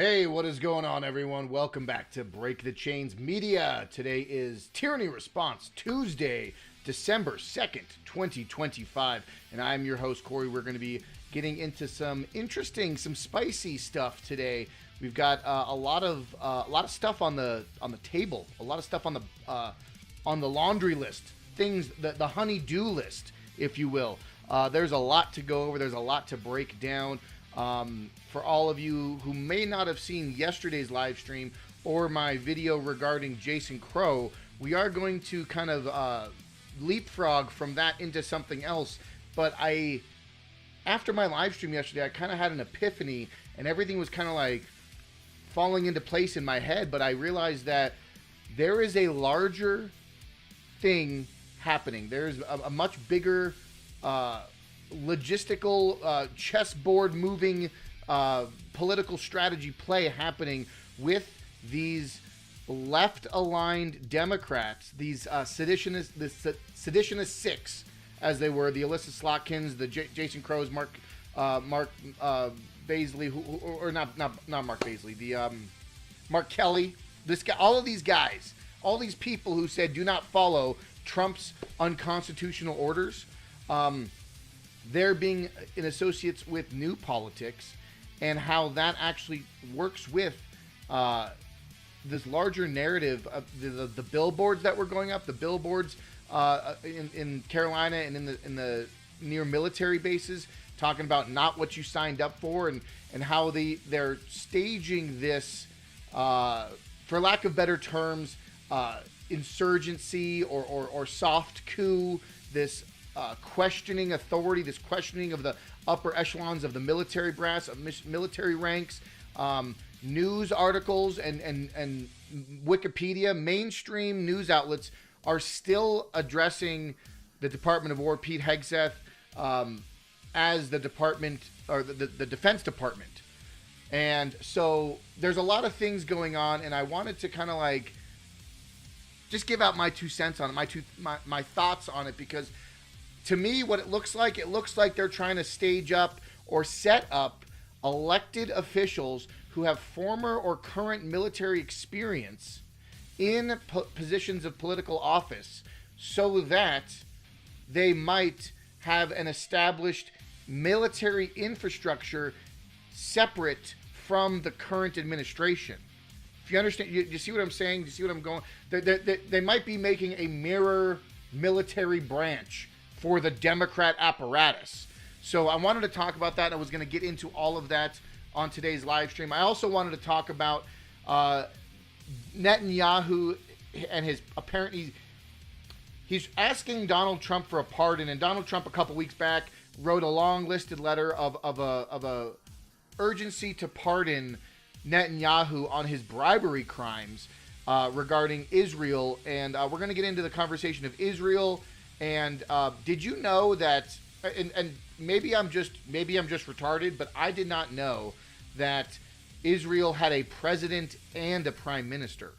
Hey, what is going on, everyone? Welcome back to Break the Chains Media. Today is Tyranny Response Tuesday, December 2nd, 2025. And I'm your host, Corey. We're going to be getting into some interesting, some spicy stuff today. We've got a lot of stuff on the table, a lot of stuff on the laundry list, things, the honey-do list, if you will. There's a lot to go over. There's a lot to break down. For all of you who may not have seen yesterday's live stream or my video regarding Jason Crow, we are going to kind of leapfrog from that into something else. But after my live stream yesterday, I kind of had an epiphany and everything was kind of like falling into place in my head. But I realized that there is a larger thing happening. There's a much bigger logistical chessboard moving political strategy play happening with these left-aligned Democrats, these seditionist six, as they were, the Alyssa Slotkins, the Jason Crows, Mark Baisley, or not Mark Baisley, the Mark Kelly, this guy, all of these guys, all these people who said do not follow Trump's unconstitutional orders. They're being in associates with New Politics and how that actually works with this larger narrative of the billboards that were going up, the billboards in Carolina and in the near military bases, talking about not what you signed up for, and how they're staging this, for lack of better terms, insurgency or soft coup, this questioning authority, this questioning of the upper echelons of the military brass, of military ranks, news articles, and Wikipedia, mainstream news outlets are still addressing the Department of War, Pete Hegseth, as the department, or the Defense Department. And so there's a lot of things going on, and I wanted to kind of like just give out my 2 cents on it, my thoughts on it, because to me, what it looks like they're trying to stage up or set up elected officials who have former or current military experience in positions of political office so that they might have an established military infrastructure separate from the current administration. If you understand, you see what I'm saying? Do you see what I'm going? They might be making a mirror military branch for the Democrat apparatus. So I wanted to talk about that. I was going to get into all of that on today's live stream. I also wanted to talk about Netanyahu and his apparently he's asking Donald Trump for a pardon, and Donald Trump a couple weeks back wrote a long listed letter of a urgency to pardon Netanyahu on his bribery crimes regarding Israel, and we're going to get into the conversation of Israel. And did you know that? And maybe I'm just retarded, but I did not know that Israel had a president and a prime minister.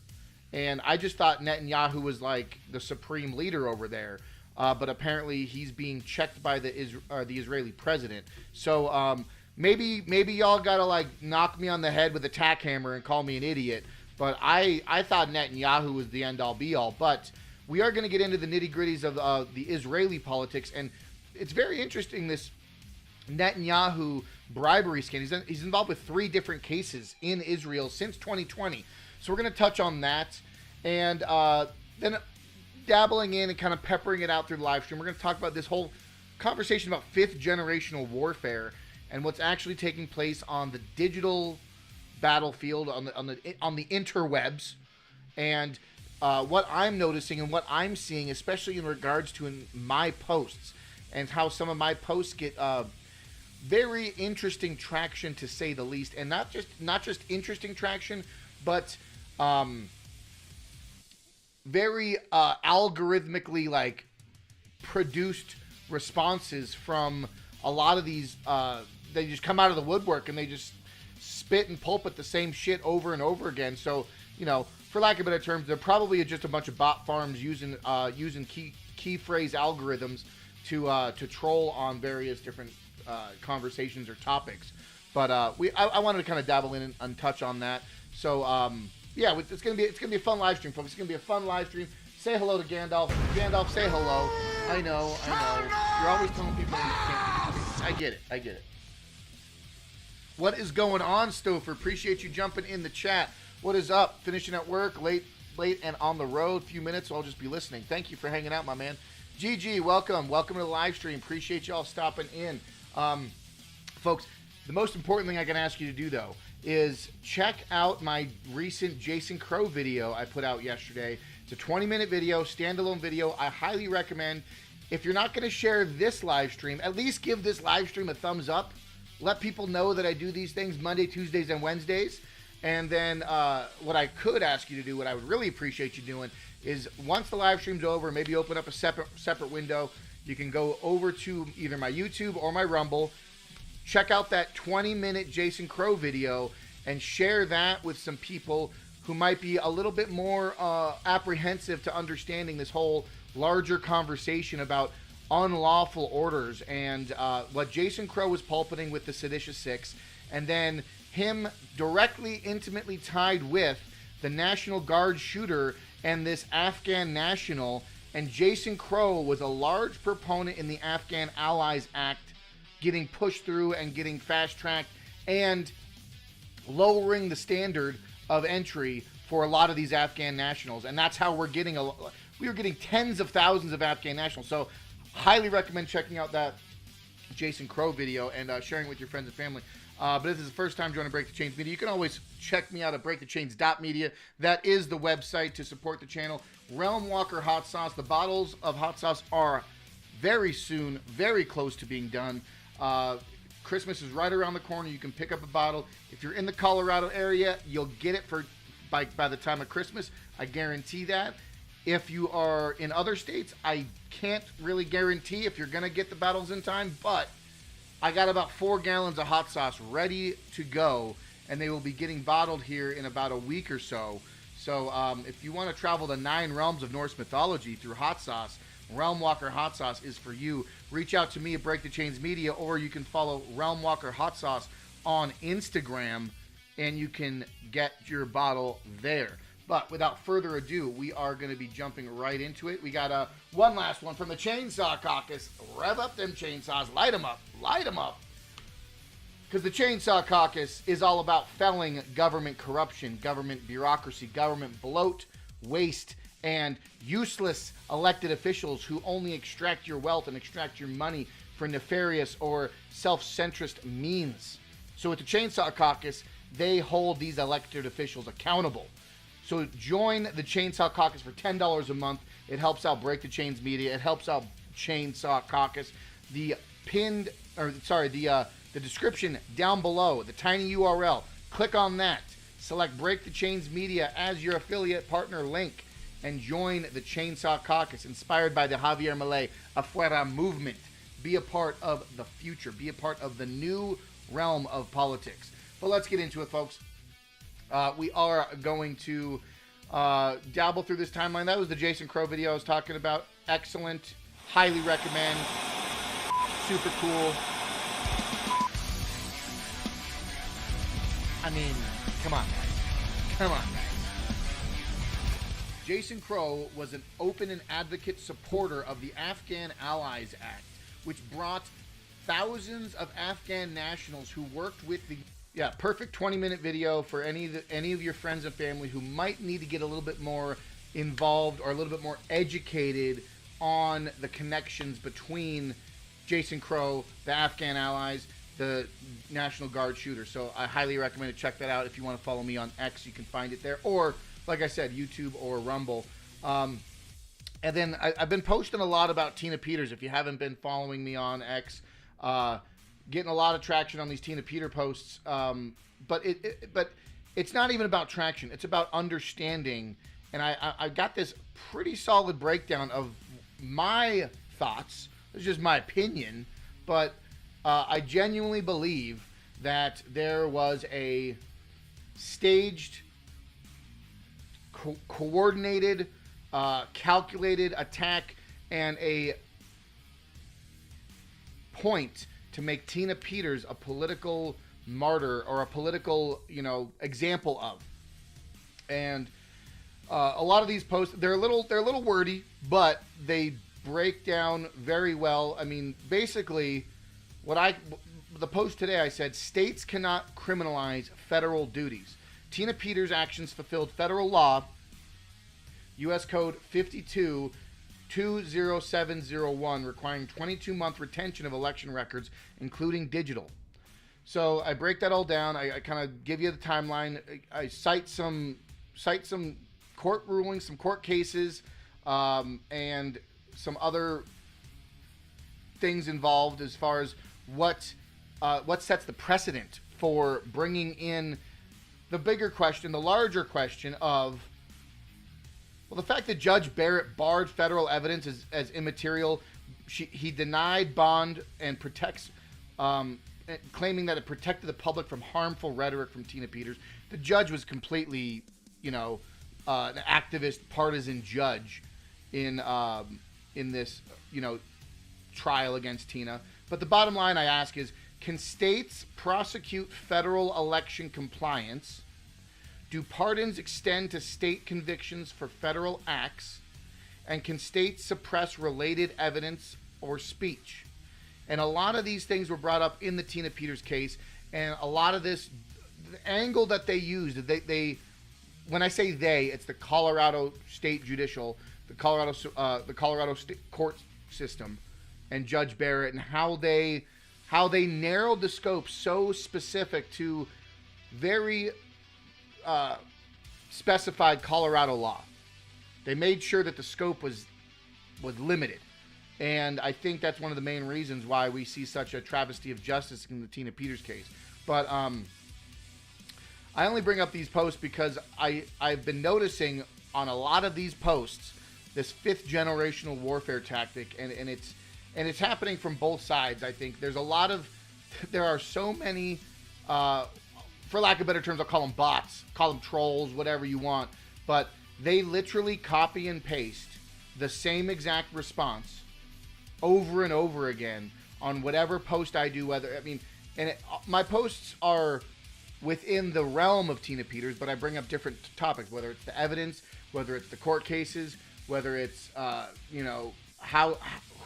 And I just thought Netanyahu was like the supreme leader over there, but apparently he's being checked by the Israeli president. So maybe y'all gotta like knock me on the head with a tack hammer and call me an idiot. But I thought Netanyahu was the end all be all. But we are going to get into the nitty-gritties of the Israeli politics, and it's very interesting, this Netanyahu bribery scandal. He's involved with 3 different cases in Israel since 2020. So we're going to touch on that, and then dabbling in and kind of peppering it out through the live stream, we're going to talk about this whole conversation about 5th generational warfare and what's actually taking place on the digital battlefield, on the interwebs, and what I'm noticing and what I'm seeing, especially in regards to my posts, and how some of my posts get very interesting traction, to say the least, and not just interesting traction, but very algorithmically like produced responses from a lot of these. They just come out of the woodwork and they just spit and pulpit the same shit over and over again. So, you know, for lack of better terms, they're probably just a bunch of bot farms using key phrase algorithms to troll on various different conversations or topics. But I wanted to kind of dabble in and touch on that. So yeah, it's gonna be a fun live stream, folks. It's gonna be a fun live stream. Say hello to Gandalf. Gandalf, say hello. I know. You're always telling people you can't. I get it. What is going on, Stouffer? Appreciate you jumping in the chat. What is up? Finishing at work, late and on the road. Few minutes, so I'll just be listening. Thank you for hanging out, my man. GG, welcome to the live stream. Appreciate y'all stopping in. Folks, the most important thing I can ask you to do, though, is check out my recent Jason Crow video I put out yesterday. It's a 20-minute video, standalone video. I highly recommend, if you're not going to share this live stream, at least give this live stream a thumbs up. Let people know that I do these things Monday, Tuesdays, and Wednesdays. And then what I could ask you to do, what I would really appreciate you doing, is once the live stream's over, maybe open up a separate window. You can go over to either my YouTube or my Rumble. Check out that 20-minute Jason Crow video and share that with some people who might be a little bit more apprehensive to understanding this whole larger conversation about unlawful orders and what Jason Crow was pulpiting with the Seditious Six, and then him directly, intimately tied with the National Guard shooter and this Afghan national. And Jason Crow was a large proponent in the Afghan Allies Act getting pushed through and getting fast-tracked and lowering the standard of entry for a lot of these Afghan nationals. And that's how we were getting tens of thousands of Afghan nationals. So highly recommend checking out that Jason Crow video and sharing with your friends and family. But if this is the first time joining Break the Chains Media, you can always check me out at breakthechains.media. That is the website to support the channel. Realm Walker Hot Sauce. The bottles of hot sauce are very soon, very close to being done. Christmas is right around the corner. You can pick up a bottle. If you're in the Colorado area, you'll get it by the time of Christmas. I guarantee that. If you are in other states, I can't really guarantee if you're going to get the bottles in time, but I got about 4 gallons of hot sauce ready to go, and they will be getting bottled here in about a week or so. So if you want to travel the 9 realms of Norse mythology through hot sauce, Realm Walker Hot Sauce is for you. Reach out to me at Break the Chains Media, or you can follow Realm Walker Hot Sauce on Instagram, and you can get your bottle there. But without further ado, we are going to be jumping right into it. We got one last one from the Chainsaw Caucus. Rev up them chainsaws. Light them up. Light them up. Because the Chainsaw Caucus is all about felling government corruption, government bureaucracy, government bloat, waste, and useless elected officials who only extract your wealth and extract your money for nefarious or self-centrist means. So with the Chainsaw Caucus, they hold these elected officials accountable. So join the Chainsaw Caucus for $10 a month. It helps out Break the Chains Media. It helps out Chainsaw Caucus. The description down below, the tiny URL. Click on that. Select Break the Chains Media as your affiliate partner link and join the Chainsaw Caucus, inspired by the Javier Milei Afuera movement. Be a part of the future. Be a part of the new realm of politics. But let's get into it, folks. We are going to dabble through this timeline. That was the Jason Crow video I was talking about. Excellent. Highly recommend. Super cool. I mean, come on, guys. Come on, guys. Jason Crow was an open and advocate supporter of the Afghan Allies Act, which brought thousands of Afghan nationals who worked with the... Yeah, perfect 20-minute video for any of your friends and family who might need to get a little bit more involved or a little bit more educated on the connections between Jason Crow, the Afghan allies, the National Guard shooter. So I highly recommend to check that out. If you want to follow me on X, you can find it there. Or, like I said, YouTube or Rumble. And then I've been posting a lot about Tina Peters. If you haven't been following me on X, getting a lot of traction on these Tina Peter posts. But it's not even about traction. It's about understanding. And I got this pretty solid breakdown of my thoughts. It's just my opinion. But I genuinely believe that there was a staged, coordinated, calculated attack and a point to make Tina Peters a political martyr or a political, example of. And a lot of these posts, they're a little wordy, but they break down very well. I mean, basically, the post today, I said, states cannot criminalize federal duties. Tina Peters' actions fulfilled federal law, U.S. Code 52-20701, requiring 22-month retention of election records, including digital. So I break that all down. I kind of give you the timeline. I cite some court rulings, some court cases, and some other things involved as far as what sets the precedent for bringing in the bigger question, the larger question of, well, the fact that Judge Barrett barred federal evidence as immaterial. He denied bond and protects, claiming that it protected the public from harmful rhetoric from Tina Peters. The judge was completely, an activist, partisan judge in this, trial against Tina. But the bottom line I ask is, can states prosecute federal election compliance? Do pardons extend to state convictions for federal acts? And can states suppress related evidence or speech? And a lot of these things were brought up in the Tina Peters case, and a lot of this, the angle that they used, they when I say they, it's the Colorado State Judicial, the Colorado State Court system, and Judge Barrett, and how they narrowed the scope so specific to very specified Colorado law. They made sure that the scope was limited. And I think that's one of the main reasons why we see such a travesty of justice in the Tina Peters case. But I only bring up these posts because I've been noticing on a lot of these posts this fifth generational warfare tactic, and it's happening from both sides. I think there are so many, for lack of better terms, I'll call them bots, call them trolls, whatever you want, but they literally copy and paste the same exact response over and over again on whatever post I do. My posts are within the realm of Tina Peters, but I bring up different topics, whether it's the evidence, whether it's the court cases, whether it's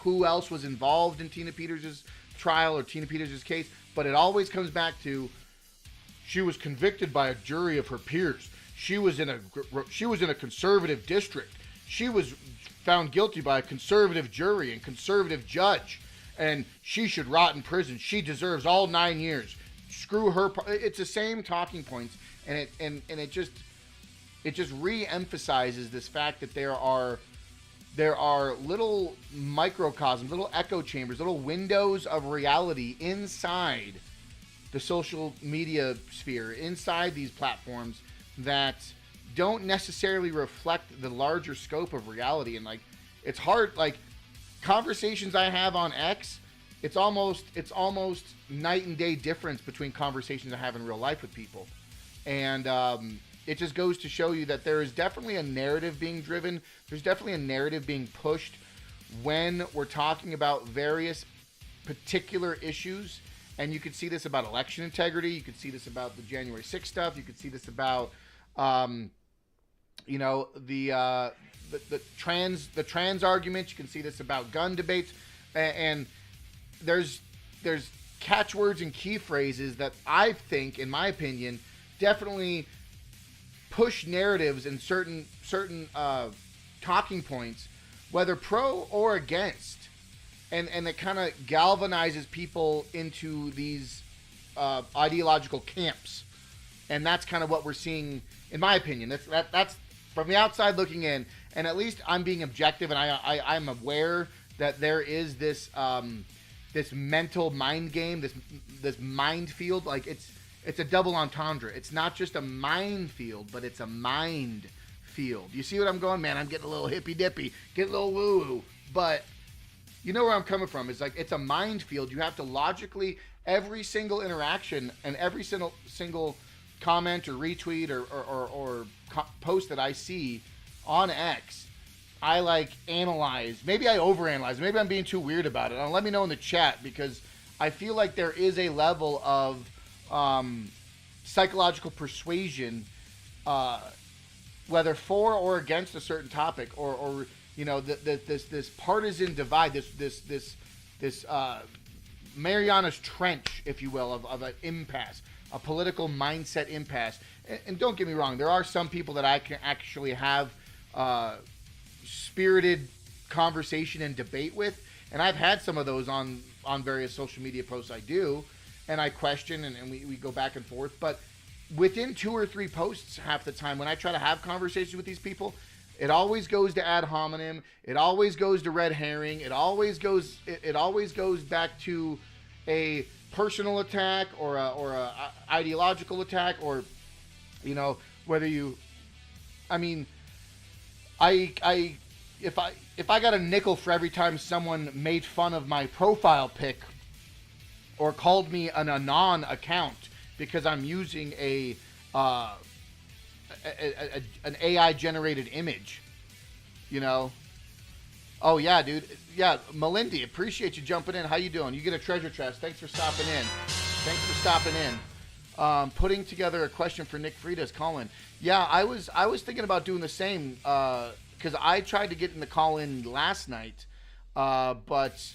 who else was involved in Tina Peters' trial or Tina Peters' case. But it always comes back to, she was convicted by a jury of her peers. She was in a conservative district. She was found guilty by a conservative jury and conservative judge, and she should rot in prison. She deserves all 9 years. Screw her. It's the same talking points, and it just re-emphasizes this fact that there are little microcosms, little echo chambers, little windows of reality inside the social media sphere, inside these platforms, that don't necessarily reflect the larger scope of reality. And it's hard, conversations I have on X, it's almost night and day difference between conversations I have in real life with people. And it just goes to show you that there is definitely a narrative being driven. There's definitely a narrative being pushed when we're talking about various particular issues. And you could see this about election integrity. You could see this about the January 6th stuff. You could see this about, the trans arguments. You can see this about gun debates. And there's catchwords and key phrases that I think, in my opinion, definitely push narratives and certain talking points, whether pro or against, and it kind of galvanizes people into these ideological camps. And that's kind of what we're seeing, in my opinion. That's from the outside looking in, and at least I'm being objective, and I'm aware that there is this this mental mind game, this mind field. It's a double entendre. It's not just a minefield, but it's a mind field. You see what I'm going? Man, I'm getting a little hippy dippy, getting a little woo woo, but you know where I'm coming from. It's a minefield. You have to logically, every single interaction and every single comment or retweet or post that I see on X, I analyze. Maybe I overanalyze. Maybe I'm being too weird about it. Let me know in the chat, because I feel like there is a level of psychological persuasion, whether for or against a certain topic, or this partisan divide, this Mariana's Trench, if you will, of an impasse, a political mindset impasse. And don't get me wrong, there are some people that I can actually have spirited conversation and debate with, and I've had some of those on various social media posts I do, and I question and we go back and forth. But within 2 or 3 posts, half the time when I try to have conversations with these people, it always goes to ad hominem. It always goes to red herring. It always goes back to a personal attack or a ideological attack, or whether you, I mean, if I got a nickel for every time someone made fun of my profile pic or called me an anon account because I'm using an AI generated image, Oh yeah, dude. Yeah, Melindy, appreciate you jumping in. How you doing? You get a treasure chest. Thanks for stopping in. Putting together a question for Nick Frida's call-in. Yeah, I was thinking about doing the same because I tried to get in the call-in last night, but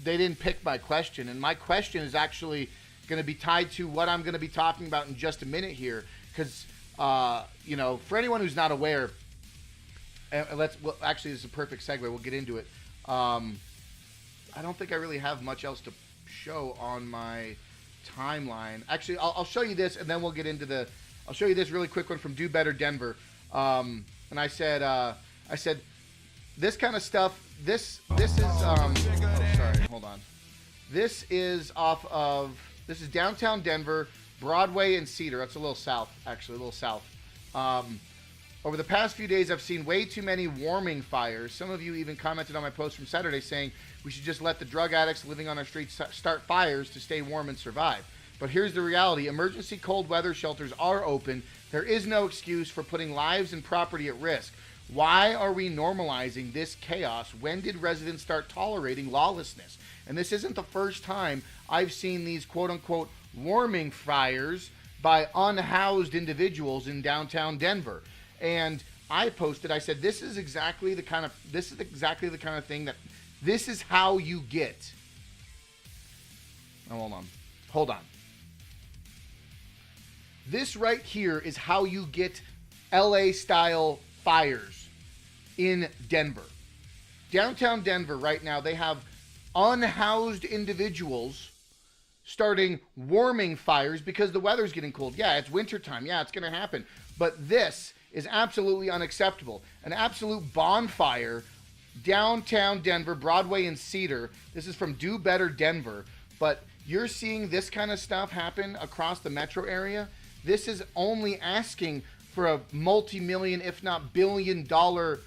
they didn't pick my question. And my question is actually going to be tied to what I'm going to be talking about in just a minute here. Because, for anyone who's not aware, actually, this is a perfect segue. We'll get into it. I don't think I really have much else to show on my timeline. Actually, I'll show you this, and then we'll get into I'll show you this really quick one from Do Better Denver. And I said this kind of stuff. This is sorry, hold on. This is downtown Denver, Broadway and Cedar. That's a little south, actually, a little south. Over the past few days, I've seen way too many warming fires. Some of you even commented on my post from Saturday saying we should just let the drug addicts living on our streets start fires to stay warm and survive. But here's the reality. Emergency cold weather shelters are open. There is no excuse for putting lives and property at risk. Why are we normalizing this chaos? When did residents start tolerating lawlessness? And this isn't the first time I've seen these quote-unquote warming fires by unhoused individuals in downtown Denver. And I posted, I said, this is exactly the kind of thing that, this is how you get. Oh, hold on. This right here is how you get LA style fires in Denver. Downtown Denver right now, they have unhoused individuals starting warming fires because the weather's getting cold. Yeah, it's wintertime. Yeah, it's going to happen. But this is absolutely unacceptable. An absolute bonfire downtown Denver, Broadway and Cedar. This is from Do Better Denver. But you're seeing this kind of stuff happen across the metro area. This is only asking for a multi-million, if not billion-dollar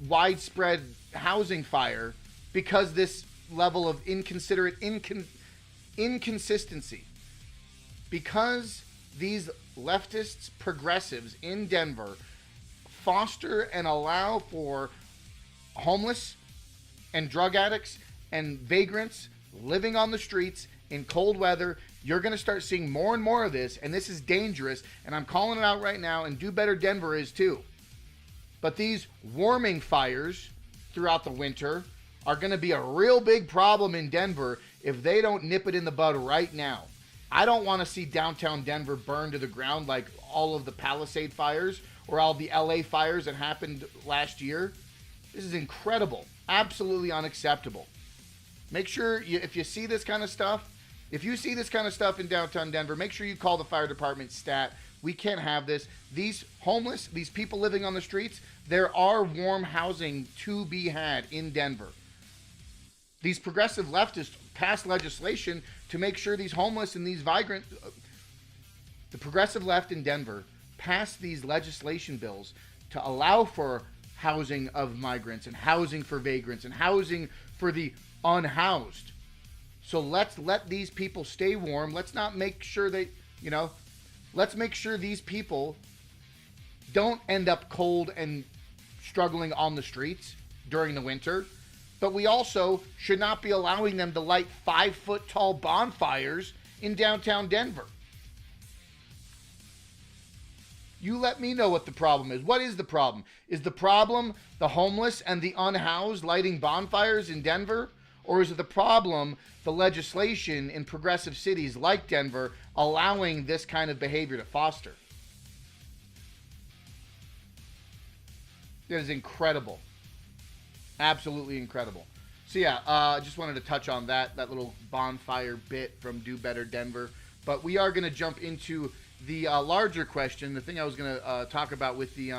widespread housing fire because this level of inconsistency. Because these leftists, progressives in Denver foster and allow for homeless and drug addicts and vagrants living on the streets in cold weather, you're going to start seeing more and more of this, and this is dangerous, and I'm calling it out right now, and Do Better Denver is too. But these warming fires throughout the winter are going to be a real big problem in Denver if they don't nip it in the bud right now. I don't want to see downtown Denver burn to the ground like all of the Palisade fires or all the LA fires that happened last year. This is incredible. Absolutely unacceptable. Make sure if you see this kind of stuff, in downtown Denver, make sure you call the fire department stat. We can't have this. These homeless, these people living on the streets, there are warm housing to be had in Denver. These progressive leftists passed legislation to make sure these homeless and these vagrant, the progressive left in Denver passed these legislation bills to allow for housing of migrants and housing for vagrants and housing for the unhoused. So let's let these people stay warm. Let's not make sure let's make sure these people don't end up cold and struggling on the streets during the winter. But we also should not be allowing them to light 5-foot tall bonfires in downtown Denver. You let me know what the problem is. What is the problem? Is the problem the homeless and the unhoused lighting bonfires in Denver? Or is it the problem the legislation in progressive cities like Denver allowing this kind of behavior to foster? It is incredible. Absolutely incredible. So yeah, I just wanted to touch on that little bonfire bit from Do Better Denver. But we are going to jump into the larger question, the thing I was going to talk about with the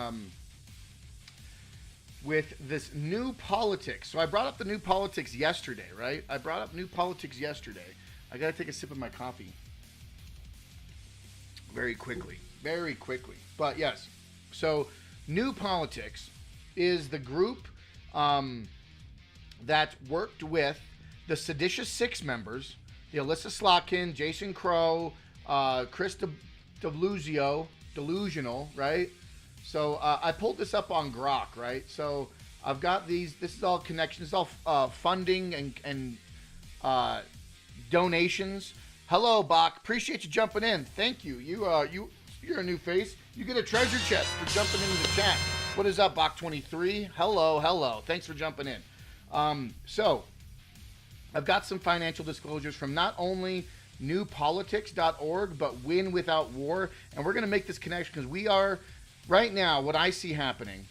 with this new politics. So I brought up the new politics yesterday, right? I brought up new politics yesterday. I got to take a sip of my coffee very quickly. But yes, so New Politics is the group that worked with the Seditious Six members, the Alyssa Slotkin, Jason Crow, Chris Delusional, right? So I pulled this up on Grok, right? So I've got these. This is all connections, all funding and donations. Hello, Bach. Appreciate you jumping in. Thank you. You're a new face. You get a treasure chest for jumping into the chat. What is up, Bach23? Hello. Thanks for jumping in. So I've got some financial disclosures from not only newpolitics.org, but Win Without War. And we're going to make this connection because we are right now, what I see happening.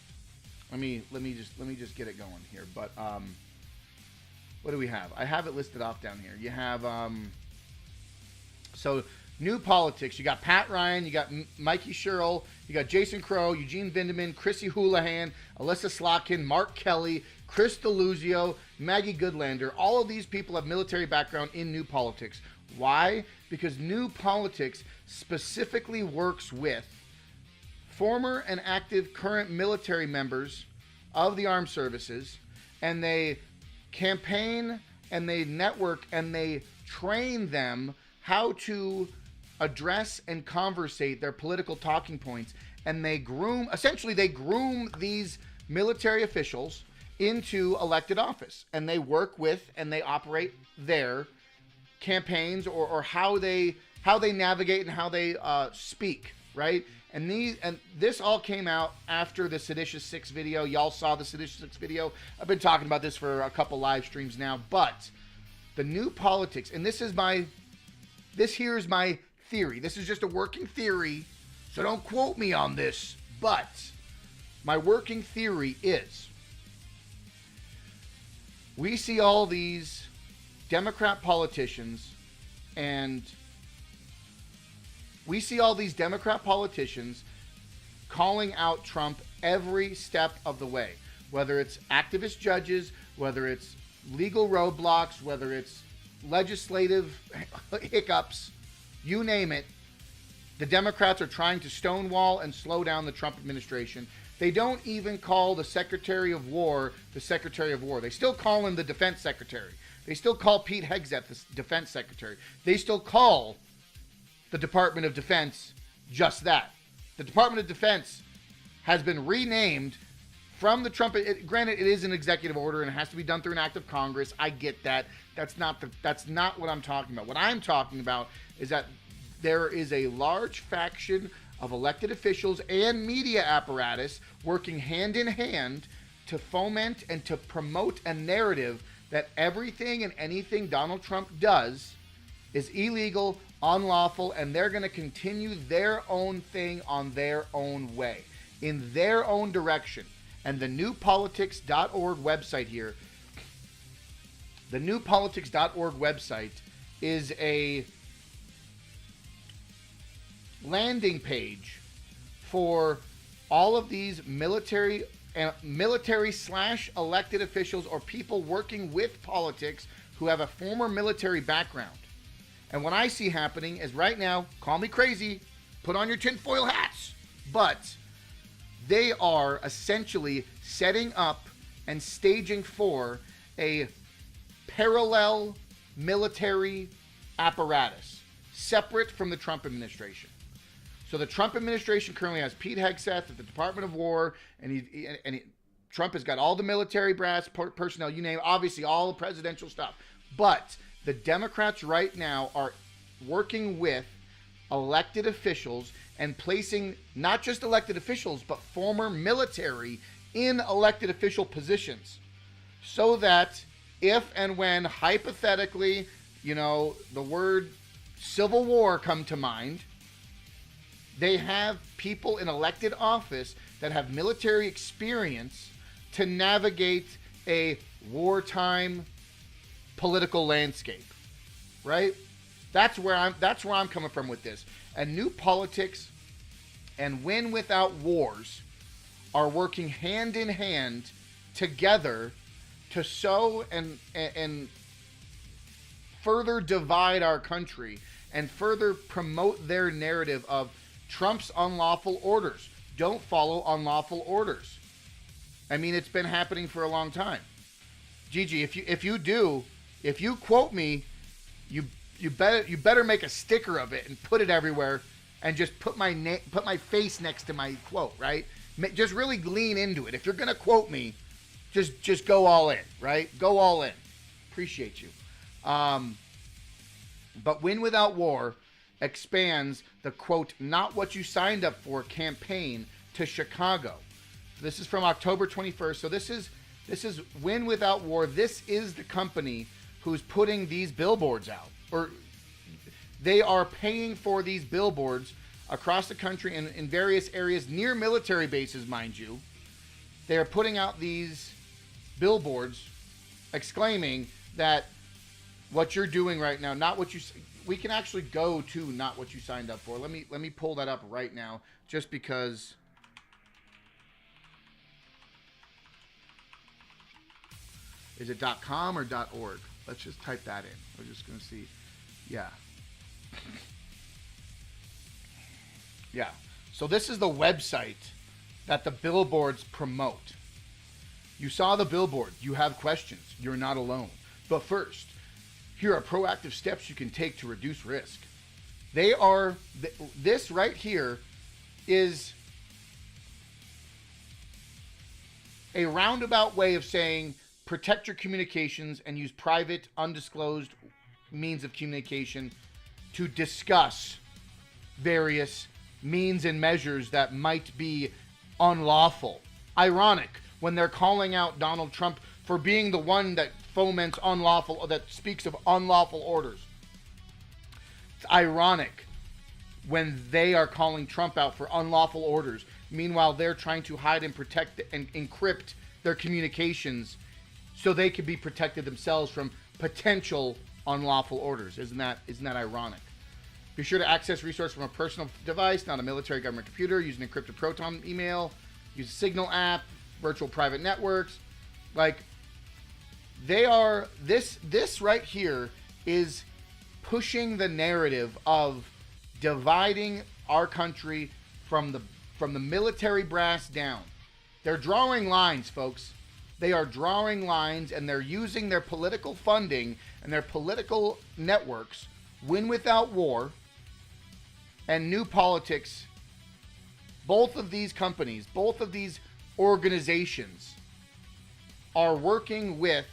Let me just get it going here. But what do we have? I have it listed off down here. You have so New Politics. You got Pat Ryan, you got Mikey Sherrill, you got Jason Crow, Eugene Vindeman, Chrissy Houlihan, Alyssa Slotkin, Mark Kelly, Chris Deluzio, Maggie Goodlander. All of these people have military background in New Politics. Why? Because New Politics specifically works with former and active current military members of the armed services, and they campaign and they network and they train them how to address and conversate their political talking points, and they groom these military officials into elected office, and they work with and they operate their campaigns or how they navigate and how they speak, right? And this all came out after the Seditious Six video. Y'all saw the Seditious Six video. I've been talking about this for a couple live streams now, but the New Politics, and this here is my theory. This is just a working theory, so don't quote me on this, but my working theory is we see all these Democrat politicians calling out Trump every step of the way, whether it's activist judges, whether it's legal roadblocks, whether it's legislative hiccups, you name it. The Democrats are trying to stonewall and slow down the Trump administration. They don't even call the Secretary of War the Secretary of War. They still call him the Defense Secretary. They still call Pete Hegseth the Defense Secretary. They still call the Department of Defense just that. The Department of Defense has been renamed from the Trump. Granted, it is an executive order and it has to be done through an act of Congress. I get that. That's not what I'm talking about. What I'm talking about is that there is a large faction of elected officials and media apparatus working hand in hand to foment and to promote a narrative that everything and anything Donald Trump does is illegal, unlawful, and they're going to continue their own thing on their own way, in their own direction. And the newpolitics.org website here, the newpolitics.org website is a landing page for all of these military / elected officials or people working with politics who have a former military background. And what I see happening is right now, call me crazy, put on your tinfoil hats, but they are essentially setting up and staging for a parallel military apparatus separate from the Trump administration. So the Trump administration currently has Pete Hegseth at the Department of War, and Trump has got all the military brass personnel, you name, obviously all the presidential stuff. But the Democrats right now are working with elected officials and placing not just elected officials, but former military in elected official positions, so that if and when hypothetically, the word civil war come to mind, they have people in elected office that have military experience to navigate a wartime political landscape, right? That's where I'm coming from with this. And New Politics and Win Without Wars are working hand in hand together to sow and further divide our country and further promote their narrative of Trump's unlawful orders. Don't follow unlawful orders. I mean, it's been happening for a long time. Gigi, if you quote me, you better make a sticker of it and put it everywhere, and just put my face next to my quote, right? Just really lean into it. If you're gonna quote me, just go all in, right? Go all in. Appreciate you. But Win Without War expands the quote, not what you signed up for campaign to Chicago. This is from October 21st. So this is Win Without War. This is the company who's putting these billboards out, or they are paying for these billboards across the country and in various areas near military bases, mind you. They are putting out these billboards exclaiming that what you're doing right now, not what you... We can actually go to not what you signed up for. Let me pull that up right now, just because... Is it .com or .org? Let's just type that in. We're just going to see. Yeah. Yeah. So this is the website that the billboards promote. You saw the billboard. You have questions. You're not alone. But first, here are proactive steps you can take to reduce risk. This right here is a roundabout way of saying protect your communications and use private, undisclosed means of communication to discuss various means and measures that might be unlawful. Ironic when they're calling out Donald Trump for being the one that foments unlawful, that speaks of unlawful orders. It's ironic when they are calling Trump out for unlawful orders. Meanwhile, they're trying to hide and protect and encrypt their communications so they could be protected themselves from potential unlawful orders. Isn't that ironic? Be sure to access resources from a personal device, not a military government computer. Use an encrypted Proton email. Use a Signal app, virtual private networks. Like, they are... This right here is pushing the narrative of dividing our country from the military brass down. They're drawing lines, folks. They are drawing lines, and they're using their political funding and their political networks, Win Without War and New Politics. Both of these companies, both of these organizations are working with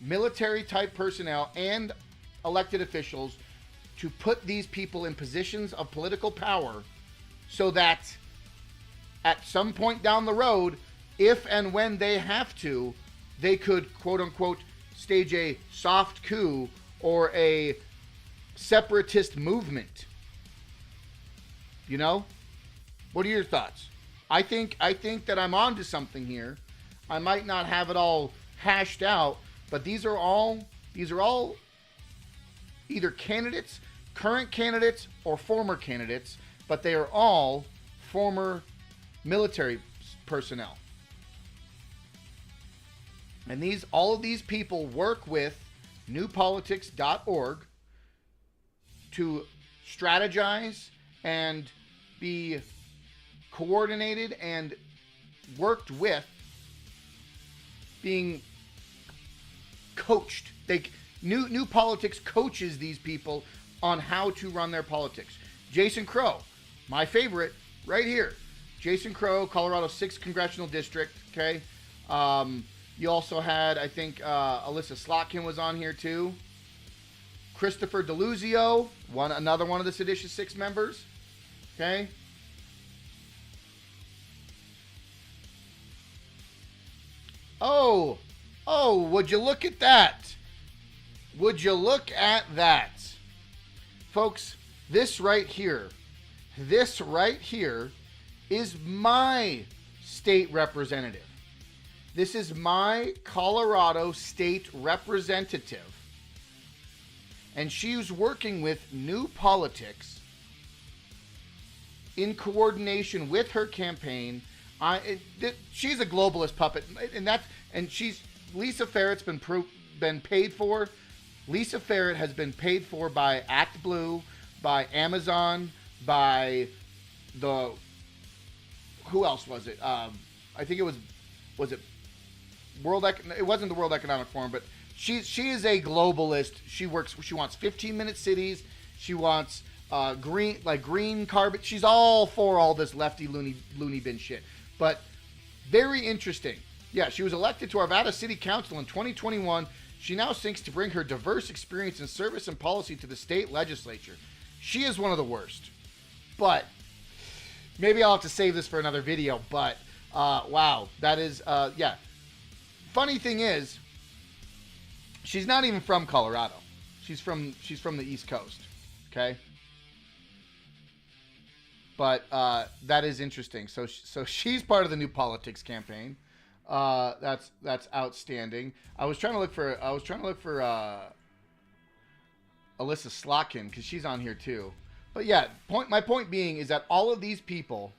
military-type personnel and elected officials to put these people in positions of political power so that at some point down the road, if and when they have to, they could, quote-unquote, stage a soft coup or a separatist movement. You know? What are your thoughts? I think that I'm onto something here. I might not have it all hashed out, but these are all either candidates, current candidates, or former candidates, but they are all former military personnel. And all of these people work with newpolitics.org to strategize and be coordinated and worked with, being coached. New Politics coaches these people on how to run their politics. Jason Crow, my favorite, right here. Jason Crow, Colorado 6th Congressional District, okay? You also had, I think, Alyssa Slotkin was on here too. Christopher DeLuzio, another one of the Seditious Six members. Okay. Oh, would you look at that? Would you look at that? Folks, this right here is my state representative. This is my Colorado state representative. And she's working with New Politics in coordination with her campaign. She's a globalist puppet, and she's Lisa Ferret's been paid for. Lisa Ferret has been paid for by ActBlue, by Amazon, by who else was it? I think it was it it wasn't the World Economic Forum, but she is a globalist. She wants 15-minute cities. She wants green carbon. She's all for all this lefty loony bin shit. But very interesting. Yeah, she was elected to Arvada City Council in 2021. She now seeks to bring her diverse experience in service and policy to the state legislature. She is one of the worst. But maybe I'll have to save this for another video. But wow, that is yeah. Funny thing is, she's not even from Colorado. She's from the East Coast. Okay. But that is interesting. So she's part of the New Politics campaign. That's outstanding. I was trying to look for Alyssa Slotkin because she's on here too. But yeah, my point being is that all of these people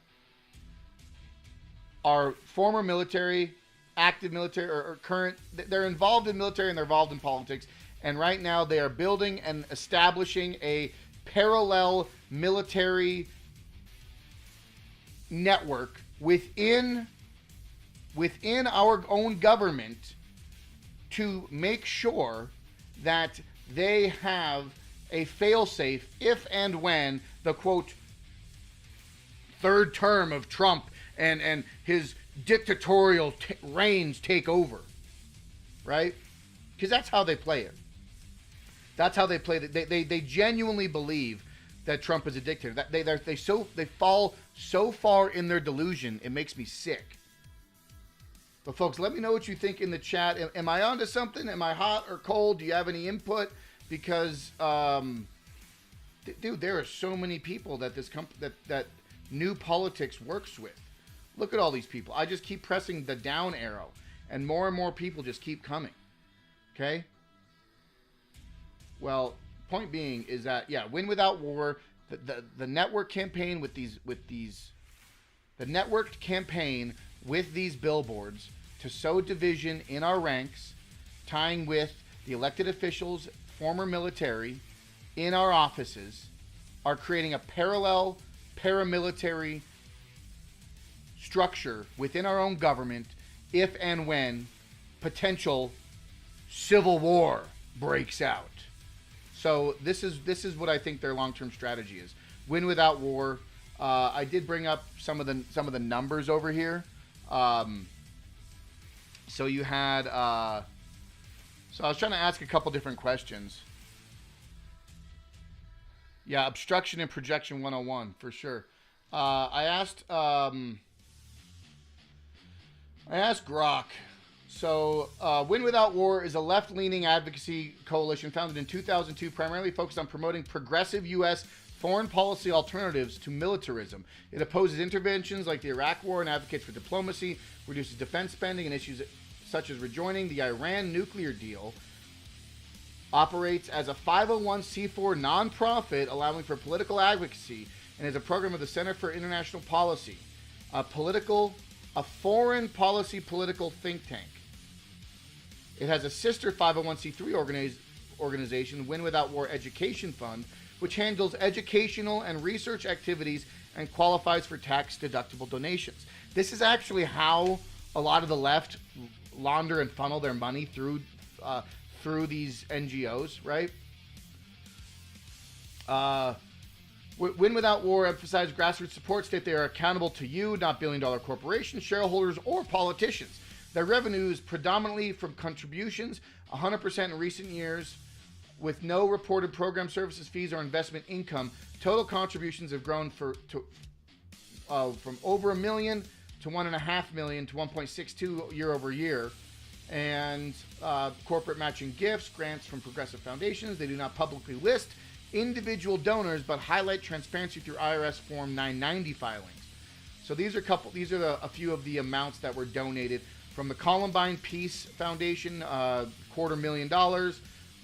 are former military, active military, or current. They're involved in military and they're involved in politics. And right now they are building and establishing a parallel military network within our own government to make sure that they have a failsafe if and when the quote third term of Trump and his dictatorial reigns take over, right? Because that's how they play it. That's how they play it. They genuinely believe that Trump is a dictator. They fall so far in their delusion, it makes me sick. But folks, let me know what you think in the chat. Am I onto something? Am I hot or cold? Do you have any input? Because, dude, there are so many people that that New Politics works with. Look at all these people. I just keep pressing the down arrow, and more people just keep coming. Okay. Well, point being is that Win Without War, the network campaign with these the networked campaign with these billboards to sow division in our ranks, tying with the elected officials, former military, in our offices, are creating a parallel paramilitary structure within our own government if and when potential civil war breaks out. So this is what I think their long-term strategy is. Win Without War. I did bring up some of the numbers over here. So you had. So I was trying to ask a couple different questions. Yeah, obstruction and projection 101 for sure. I asked Grok. So, Win Without War is a left-leaning advocacy coalition founded in 2002, primarily focused on promoting progressive U.S. foreign policy alternatives to militarism. It opposes interventions like the Iraq War and advocates for diplomacy, reduces defense spending, and issues such as rejoining the Iran nuclear deal. Operates as a 501c4 nonprofit, allowing for political advocacy, and is a program of the Center for International Policy, a foreign policy political think tank. It has a sister 501c3 organization, Win Without War Education Fund, which handles educational and research activities and qualifies for tax-deductible donations. This is actually how a lot of the left launder and funnel their money through these NGOs, right? Win Without War emphasized grassroots support, state they are accountable to you, not billion-dollar corporations, shareholders, or politicians. Their revenue is predominantly from contributions, 100% in recent years, with no reported program services fees or investment income. Total contributions have grown from over $1 million to $1.5 million to 1.62 year over year. And corporate matching gifts, grants from progressive foundations. They do not publicly list individual donors, but highlight transparency through IRS Form 990 filings. So these are a few of the amounts that were donated from the Columbine Peace Foundation, $250,000,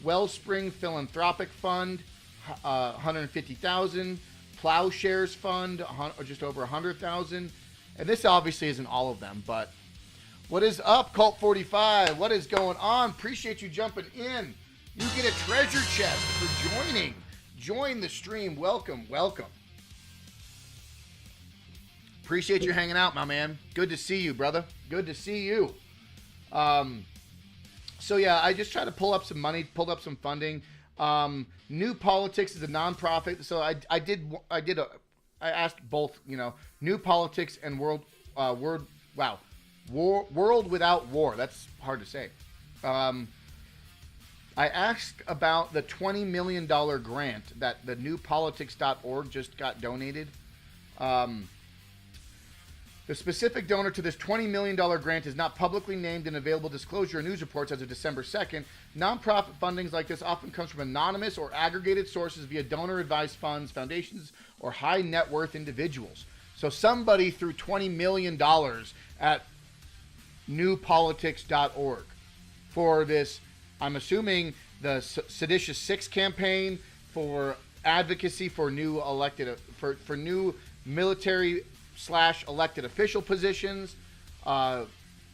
Wellspring Philanthropic Fund, $150,000, Plowshares Fund, just over $100,000, and this obviously isn't all of them, but what is up, Cult 45? What is going on? Appreciate you jumping in. You get a treasure chest for joining. Join the stream. Welcome. Appreciate you hanging out, my man. Good to see you, brother. Good to see you. So yeah, I just tried to pull up some money, pulled up some funding. New Politics is a nonprofit. So I asked both, New Politics and World Without War. That's hard to say. I asked about the $20 million grant that the newpolitics.org just got donated. The specific donor to this $20 million grant is not publicly named in available disclosure or news reports as of December 2nd. Nonprofit fundings like this often comes from anonymous or aggregated sources via donor-advised funds, foundations, or high net worth individuals. So somebody threw $20 million at newpolitics.org for this, I'm assuming, the Seditious Six campaign, for advocacy for new elected, for new military / elected official positions,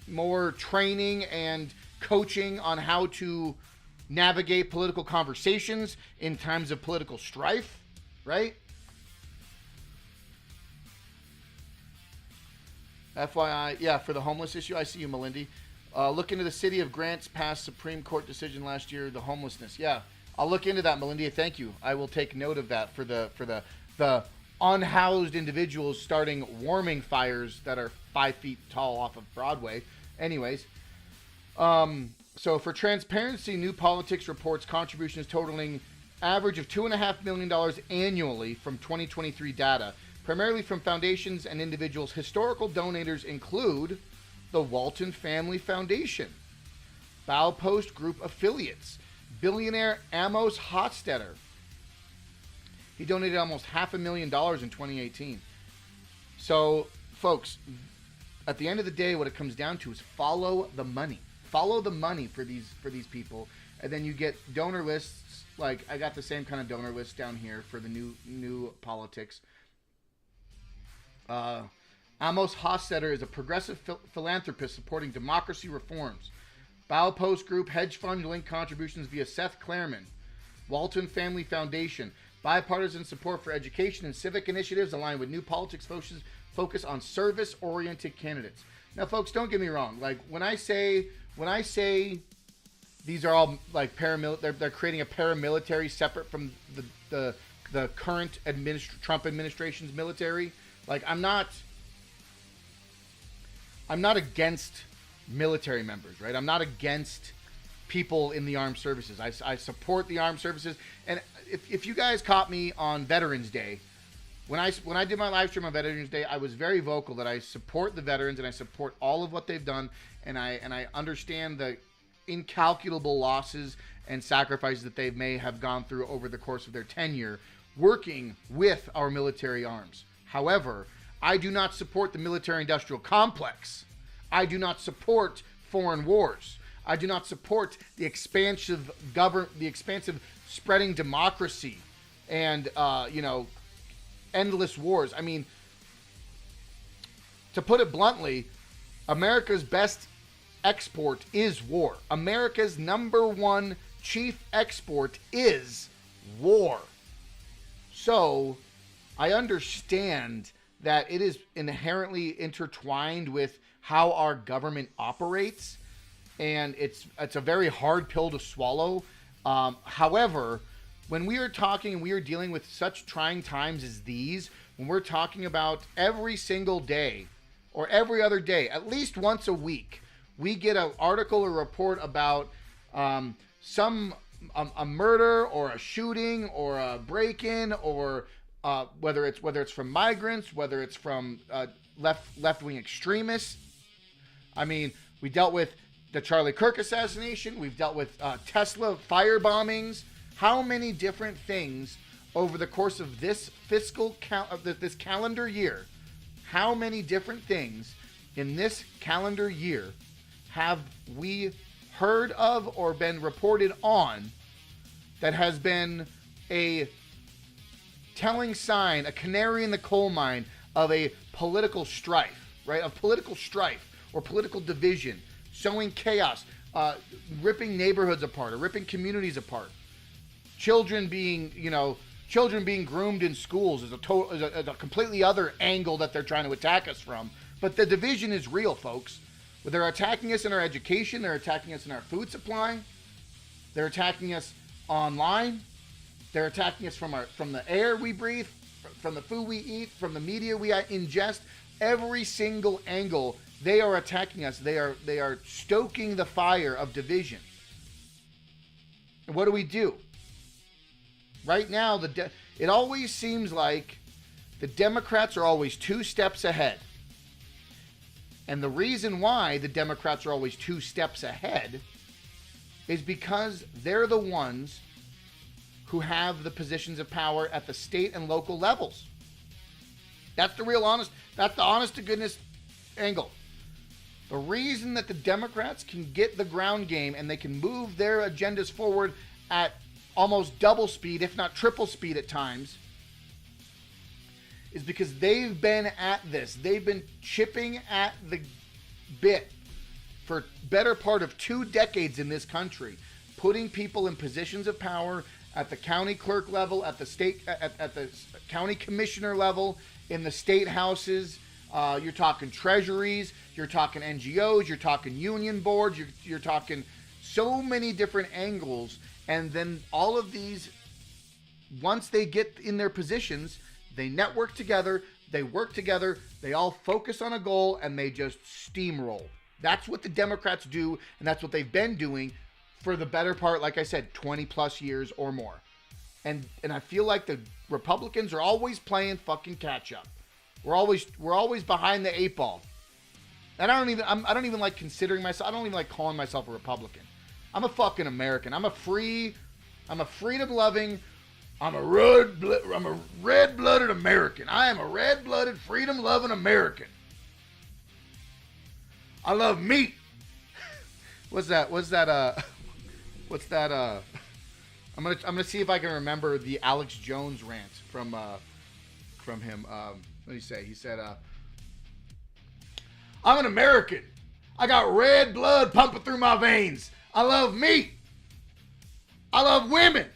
more training and coaching on how to navigate political conversations in times of political strife, right? FYI, yeah, for the homeless issue, I see you, Melindy. Look into the city of Grant's past Supreme Court decision last year, the homelessness. Yeah, I'll look into that, Melindy. Thank you. I will take note of that for the unhoused individuals starting warming fires that are 5 feet tall off of Broadway. Anyways, so for transparency, New Politics reports contributions totaling average of $2.5 million annually from 2023 data, primarily from foundations and individuals. Historical donators include the Walton Family Foundation, Baupost Group affiliates, billionaire Amos Hofstadter. He donated almost $500,000 in 2018. So, folks, at the end of the day, what it comes down to is follow the money. Follow the money for these people, and then you get donor lists. Like, I got the same kind of donor list down here for the new Politics. Amos Hofstadter is a progressive philanthropist supporting democracy reforms. Baupost Group hedge fund linked contributions via Seth Klarman. Walton Family Foundation. Bipartisan support for education and civic initiatives aligned with New Politics focus on service-oriented candidates. Now, folks, don't get me wrong. Like, when I say these are all like paramilitary, they're creating a paramilitary separate from the current Trump administration's military. Like, I'm not against military members, right? I'm not against people in the armed services. I support the armed services. And if you guys caught me on Veterans Day, when I did my live stream on Veterans Day, I was very vocal that I support the veterans and I support all of what they've done, and I understand the incalculable losses and sacrifices that they may have gone through over the course of their tenure working with our military arms. However, I do not support the military-industrial complex. I do not support foreign wars. I do not support the expansive spreading democracy and endless wars. I mean, to put it bluntly, America's best export is war. America's number one chief export is war. So, I understand that it is inherently intertwined with how our government operates, and it's a very hard pill to swallow. However, when we are talking and we are dealing with such trying times as these, when we're talking about every single day or every other day, at least once a week, we get an article or report about some a murder or a shooting or a break-in, or whether it's from migrants, whether it's from left-wing extremists. I mean, we dealt with the Charlie Kirk assassination. We've dealt with Tesla fire bombings. How many different things over the course of this this calendar year? How many different things in this calendar year have we heard of or been reported on that has been a telling sign, a canary in the coal mine of a political strife, right? Of political strife or political division, sowing chaos, ripping neighborhoods apart or ripping communities apart. Children being groomed in schools is a completely other angle that they're trying to attack us from. But the division is real, folks. They're attacking us in our education. They're attacking us in our food supply. They're attacking us online. They're attacking us from the air we breathe, from the food we eat, from the media we ingest. Every single angle, they are attacking us. They are stoking the fire of division. And what do? Right now, it always seems like the Democrats are always 2 steps ahead. And the reason why the Democrats are always 2 steps ahead is because they're the ones who have the positions of power at the state and local levels. That's the honest to goodness angle. The reason that the Democrats can get the ground game and they can move their agendas forward at almost double speed, if not triple speed at times, is because they've been at this. They've been chipping at the bit for better part of 2 decades in this country, putting people in positions of power at the county clerk level, at the state, at the county commissioner level, in the state houses. You're talking treasuries, you're talking NGOs, you're talking union boards, you're talking so many different angles. And then all of these, once they get in their positions, they network together, they work together, they all focus on a goal, and they just steamroll. That's what the Democrats do, and that's what they've been doing for the better part, like I said, 20 plus years or more. And I feel like the Republicans are always playing fucking catch up. We're always behind the 8 ball. And I don't even like considering myself, I don't even like calling myself a Republican. I'm a fucking American. I'm a freedom-loving, I'm a red-blooded American. I am a red-blooded, freedom-loving American. I love meat. What's that? I'm gonna see if I can remember the Alex Jones rant from him. What did he say? He said, "I'm an American. I got red blood pumping through my veins. I love meat. I love women.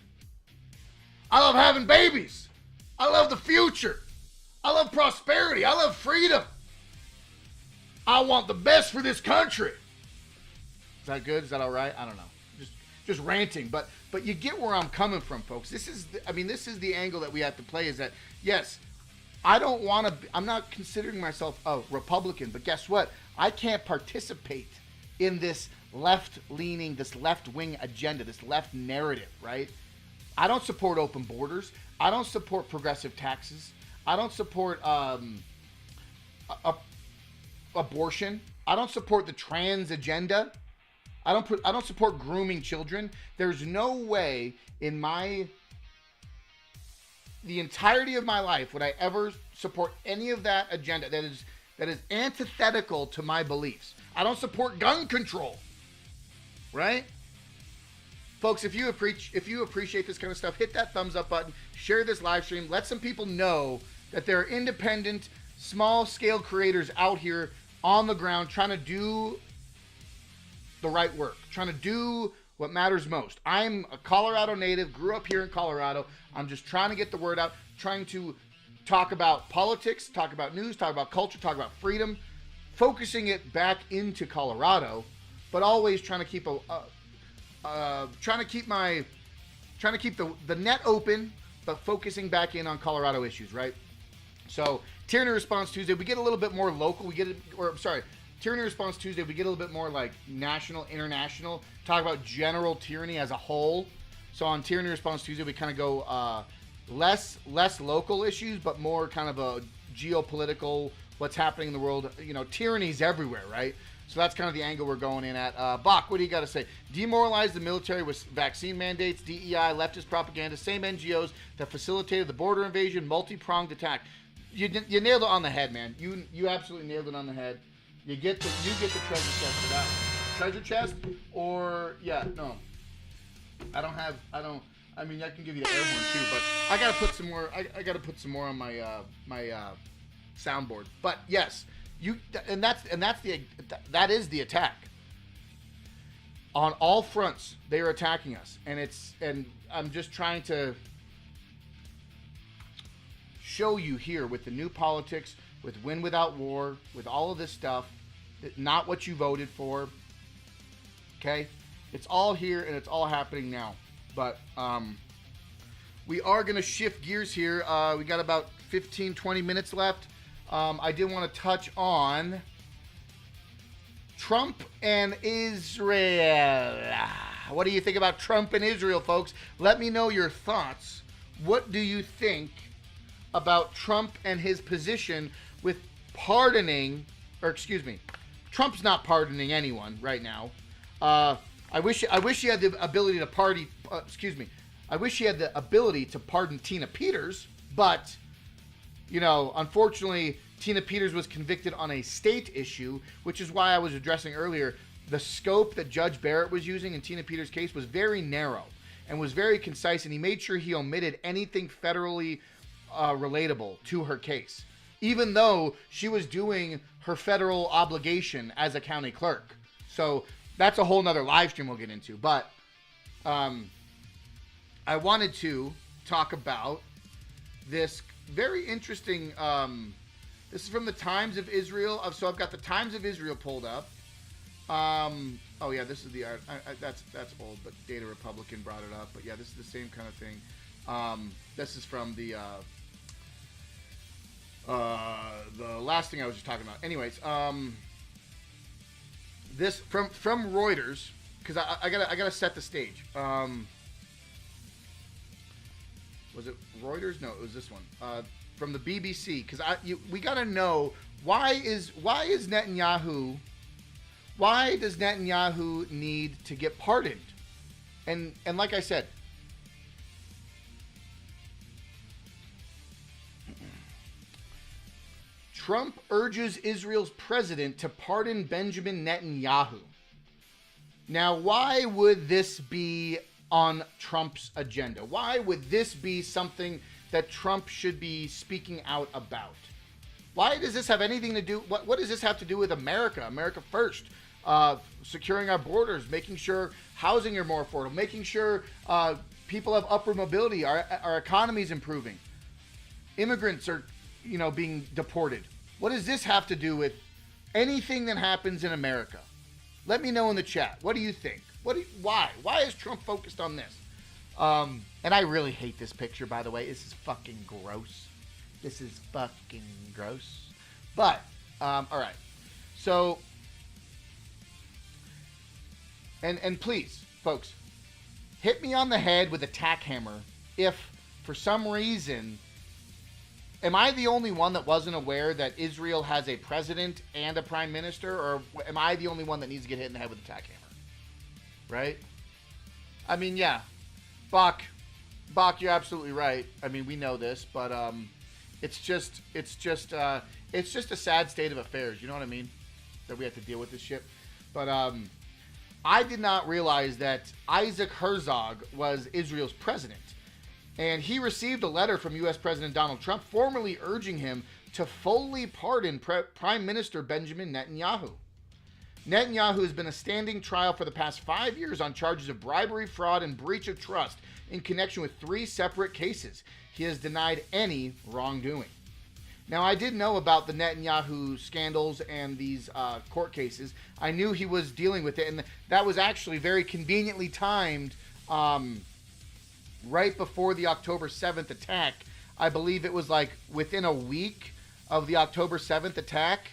I love having babies. I love the future. I love prosperity. I love freedom. I want the best for this country." Is that good? Is that all right? I don't know. Just ranting, but you get where I'm coming from, folks. This is the angle that we have to play. Is that, yes, I'm not considering myself a Republican, but guess what? I can't participate in this left-leaning, this left-wing agenda, this left narrative, right? I don't support open borders. I don't support progressive taxes. I don't support abortion. I don't support the trans agenda. I don't support grooming children. There's no way in the entirety of my life would I ever support any of that agenda that is antithetical to my beliefs. I don't support gun control. Right? Folks, if you appreciate this kind of stuff, hit that thumbs up button, share this live stream, let some people know that there are independent, small scale creators out here on the ground trying to do the right work, trying to do what matters most. I'm a Colorado native, grew up here in Colorado. I'm just trying to get the word out, trying to talk about politics, talk about news, talk about culture, talk about freedom, focusing it back into Colorado, but always trying to keep the net open, but focusing back in on Colorado issues, right? So, Tyranny Response Tuesday, we get a little bit more local. Tyranny Response Tuesday, we get a little bit more like national, international, talk about general tyranny as a whole. So on Tyranny Response Tuesday, we kind of go less local issues, but more kind of a geopolitical, what's happening in the world. You know, tyranny's everywhere, right? So that's kind of the angle we're going in at. Bach, what do you got to say? Demoralize the military with vaccine mandates, DEI, leftist propaganda, same NGOs that facilitated the border invasion, multi-pronged attack. You nailed it on the head, man. You absolutely nailed it on the head. You get the treasure chest for that. Treasure chest or no. I mean, I can give you the air horn too, but I gotta put some more. I gotta put some more on my soundboard. But yes, that is the attack. On all fronts, they are attacking us, and I'm just trying to show you here with the new politics, with win without war, with all of this stuff, not what you voted for. Okay, it's all here and it's all happening now. But we are going to shift gears here. We got about 15, 20 minutes left. I did want to touch on Trump and Israel. What do you think about Trump and Israel, folks? Let me know your thoughts. What do you think about Trump and his position with pardoning, Trump's not pardoning anyone right now. I wish he had the ability to I wish he had the ability to pardon Tina Peters, but, you know, unfortunately, Tina Peters was convicted on a state issue, which is why I was addressing earlier, the scope that Judge Barrett was using in Tina Peters' case was very narrow and was very concise, and he made sure he omitted anything federally relatable to her case, even though she was doing her federal obligation as a county clerk. So that's a whole nother live stream we'll get into. But I wanted to talk about this very interesting, this is from the Times of Israel. So I've got the Times of Israel pulled up. Oh yeah, this is the that's old, but Data Republican brought it up. But yeah, this is the same kind of thing. This is from the last thing I was just talking about. Anyways, this from Reuters, because I gotta set the stage. Was it Reuters? No, it was this one. From the BBC, because we gotta know why does Netanyahu need to get pardoned? And like I said, Trump urges Israel's president to pardon Benjamin Netanyahu. Now, why would this be on Trump's agenda? Why would this be something that Trump should be speaking out about? Why does this have anything to do? What does this have to do with America? America first. Securing our borders, making sure housing are more affordable, making sure people have upward mobility, our economy is improving. Immigrants are, being deported. What does this have to do with anything that happens in America? Let me know in the chat. What do you think? Why? Why is Trump focused on this? And I really hate this picture, by the way. This is fucking gross. This is fucking gross. But, all right. So, and please, folks, hit me on the head with a tack hammer if, for some reason, am I the only one that wasn't aware that Israel has a president and a prime minister, or am I the only one that needs to get hit in the head with a tack hammer? Right? I mean, yeah. Bach, you're absolutely right. I mean, we know this, but it's just a sad state of affairs. You know what I mean? That we have to deal with this shit. But I did not realize that Isaac Herzog was Israel's president. And he received a letter from U.S. President Donald Trump formally urging him to fully pardon Prime Minister Benjamin Netanyahu. Netanyahu has been a standing trial for the past 5 years on charges of bribery, fraud, and breach of trust in connection with 3 separate cases. He has denied any wrongdoing. Now, I did know about the Netanyahu scandals and these court cases. I knew he was dealing with it, and that was actually very conveniently timed right before the October 7th attack. I believe it was like within a week of the October 7th attack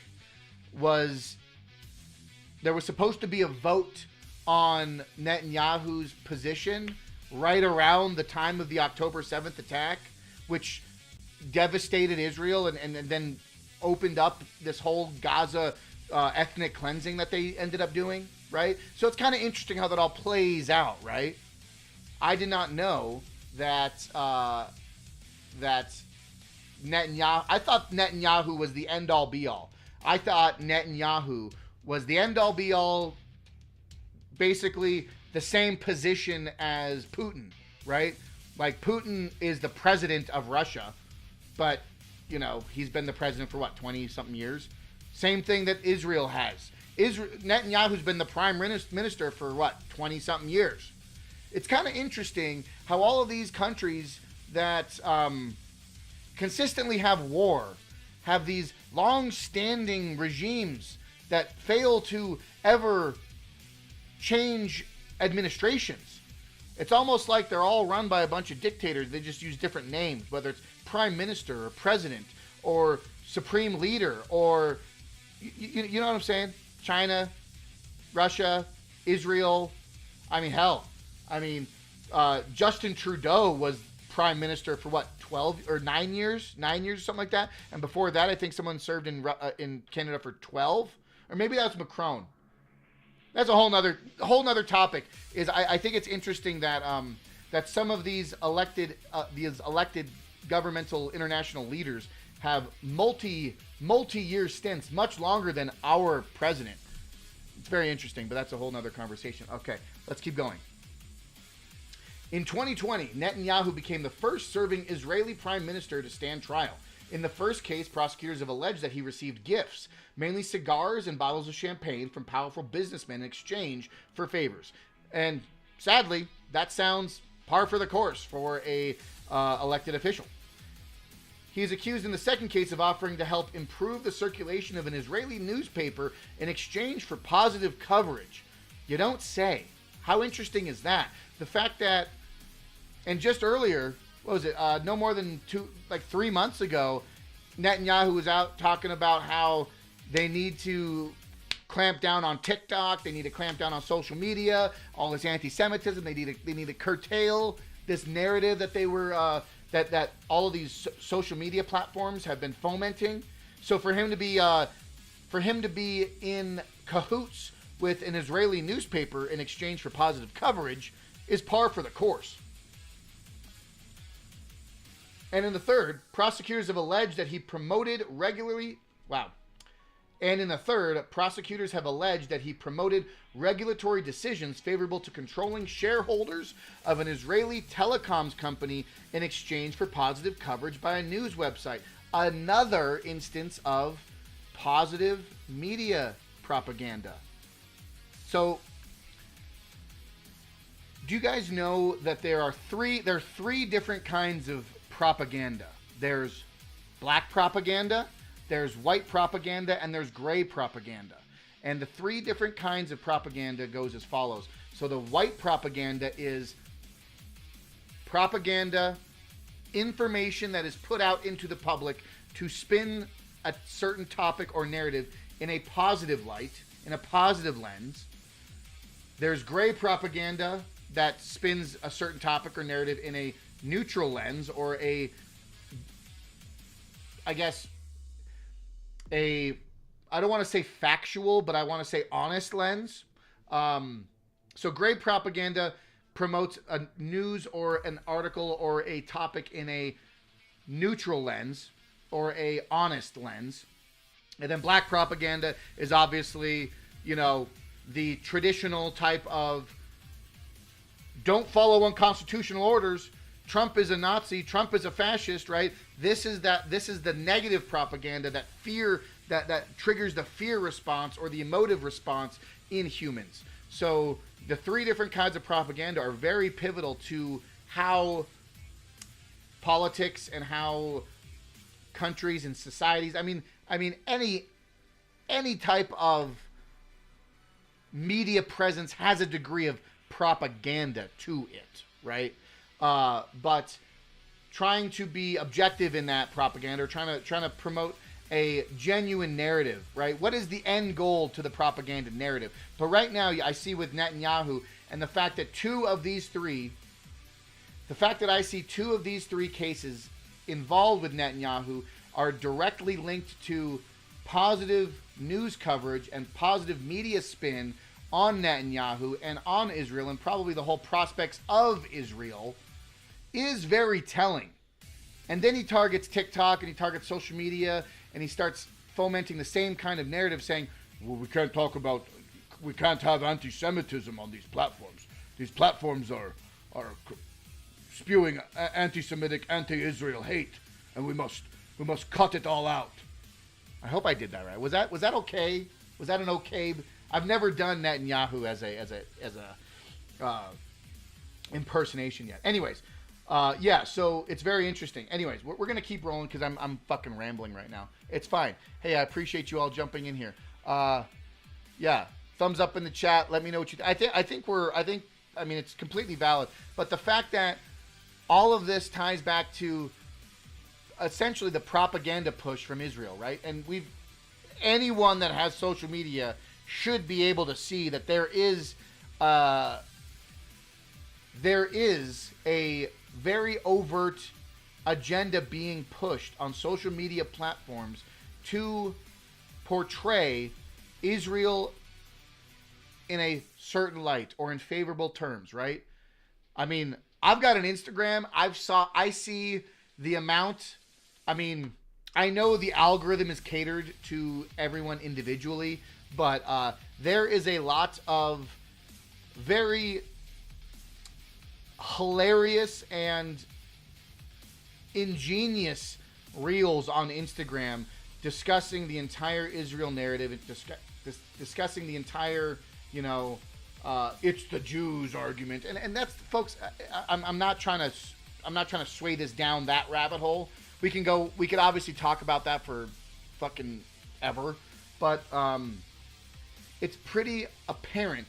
there was supposed to be a vote on Netanyahu's position right around the time of the October 7th attack, which devastated Israel and then opened up this whole Gaza ethnic cleansing that they ended up doing, right? So it's kind of interesting how that all plays out, right? I did not know that that Netanyahu. I thought Netanyahu was the end all be all. I thought Netanyahu was the end all be all, basically the same position as Putin, right? Like Putin is the president of Russia, but you know he's been the president for what, 20 something years. Same thing that Israel has. Netanyahu's been the prime minister for what, 20 something years. It's kind of interesting how all of these countries that consistently have war, have these long-standing regimes that fail to ever change administrations. It's almost like they're all run by a bunch of dictators. They just use different names, whether it's prime minister or president or supreme leader or, you know what I'm saying? China, Russia, Israel. I mean, hell. I mean, Justin Trudeau was prime minister for what, 12 or 9 years, something like that. And before that, I think someone served in Canada for 12, or maybe that was Macron. That's a whole nother topic. Is I think it's interesting that that some of these elected governmental international leaders have multi-year stints, much longer than our president. It's very interesting, but that's a whole nother conversation. Okay, let's keep going. In 2020, Netanyahu became the first serving Israeli prime minister to stand trial. In the first case, prosecutors have alleged that he received gifts, mainly cigars and bottles of champagne, from powerful businessmen in exchange for favors. And sadly, that sounds par for the course for a elected official. He is accused in the second case of offering to help improve the circulation of an Israeli newspaper in exchange for positive coverage. You don't say. How interesting is that? The fact that, and just earlier, what was it, no more than 3 months ago, Netanyahu was out talking about how they need to clamp down on TikTok, they need to clamp down on social media, all this anti-Semitism, they need to curtail this narrative that they were, that all of these social media platforms have been fomenting. So for him to be in cahoots with an Israeli newspaper in exchange for positive coverage is par for the course. And in the third, prosecutors have alleged that he promoted regulatory decisions favorable to controlling shareholders of an Israeli telecoms company in exchange for positive coverage by a news website. Another instance of positive media propaganda. So, do you guys know that there are three different kinds of propaganda? There's black propaganda, there's white propaganda, and there's gray propaganda. And the three different kinds of propaganda goes as follows. So the white propaganda is propaganda, information that is put out into the public to spin a certain topic or narrative in a positive light, in a positive lens. There's gray propaganda that spins a certain topic or narrative in a neutral lens, or I don't want to say factual, but I want to say honest lens. So gray propaganda promotes a news or an article or a topic in a neutral lens or a honest lens. And then black propaganda is obviously, the traditional type of don't follow unconstitutional orders. Trump is a Nazi. Trump is a fascist, right? This is the negative propaganda, that fear that triggers the fear response or the emotive response in humans. So the three different kinds of propaganda are very pivotal to how politics and how countries and societies, I mean any type of media presence has a degree of propaganda to it, right? But trying to be objective in that propaganda, or trying to promote a genuine narrative, right? What is the end goal to the propaganda narrative? But right now, I see with Netanyahu and the fact that two of these three The fact that I see two of these three cases involved with Netanyahu are directly linked to positive news coverage and positive media spin on Netanyahu and on Israel and probably the whole prospects of Israel is very telling. And then he targets TikTok and he targets social media and he starts fomenting the same kind of narrative saying, well, we can't have anti-Semitism on these platforms. These platforms are spewing anti-Semitic, anti-Israel hate, and we must cut it all out. I hope I did that right. Was that okay? Was that an okay? I've never done Netanyahu as a impersonation yet. Anyways, yeah. So it's very interesting. Anyways, we're gonna keep rolling because I'm fucking rambling right now. It's fine. Hey, I appreciate you all jumping in here. Yeah, thumbs up in the chat. Let me know what you. I think it's completely valid. But the fact that all of this ties back to essentially the propaganda push from Israel, right? And anyone that has social media should be able to see that there is a very overt agenda being pushed on social media platforms to portray Israel in a certain light or in favorable terms, right? I mean, I've got an Instagram. I see the amount. I mean, I know the algorithm is catered to everyone individually, but there is a lot of very hilarious and ingenious reels on Instagram discussing the entire Israel narrative, discussing the entire, it's the Jews argument, and that's, folks. I'm not trying to sway this down that rabbit hole. We could obviously talk about that for fucking ever, but it's pretty apparent.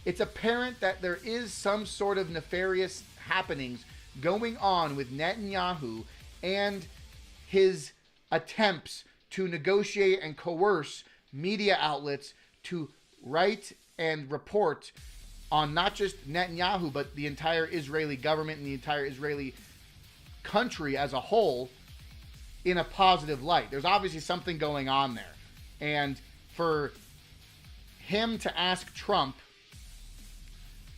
It's apparent that there is some sort of nefarious happenings going on with Netanyahu and his attempts to negotiate and coerce media outlets to write and report on not just Netanyahu, but the entire Israeli government and the entire Israeli country as a whole in a positive light. There's obviously something going on there. And for him to ask Trump,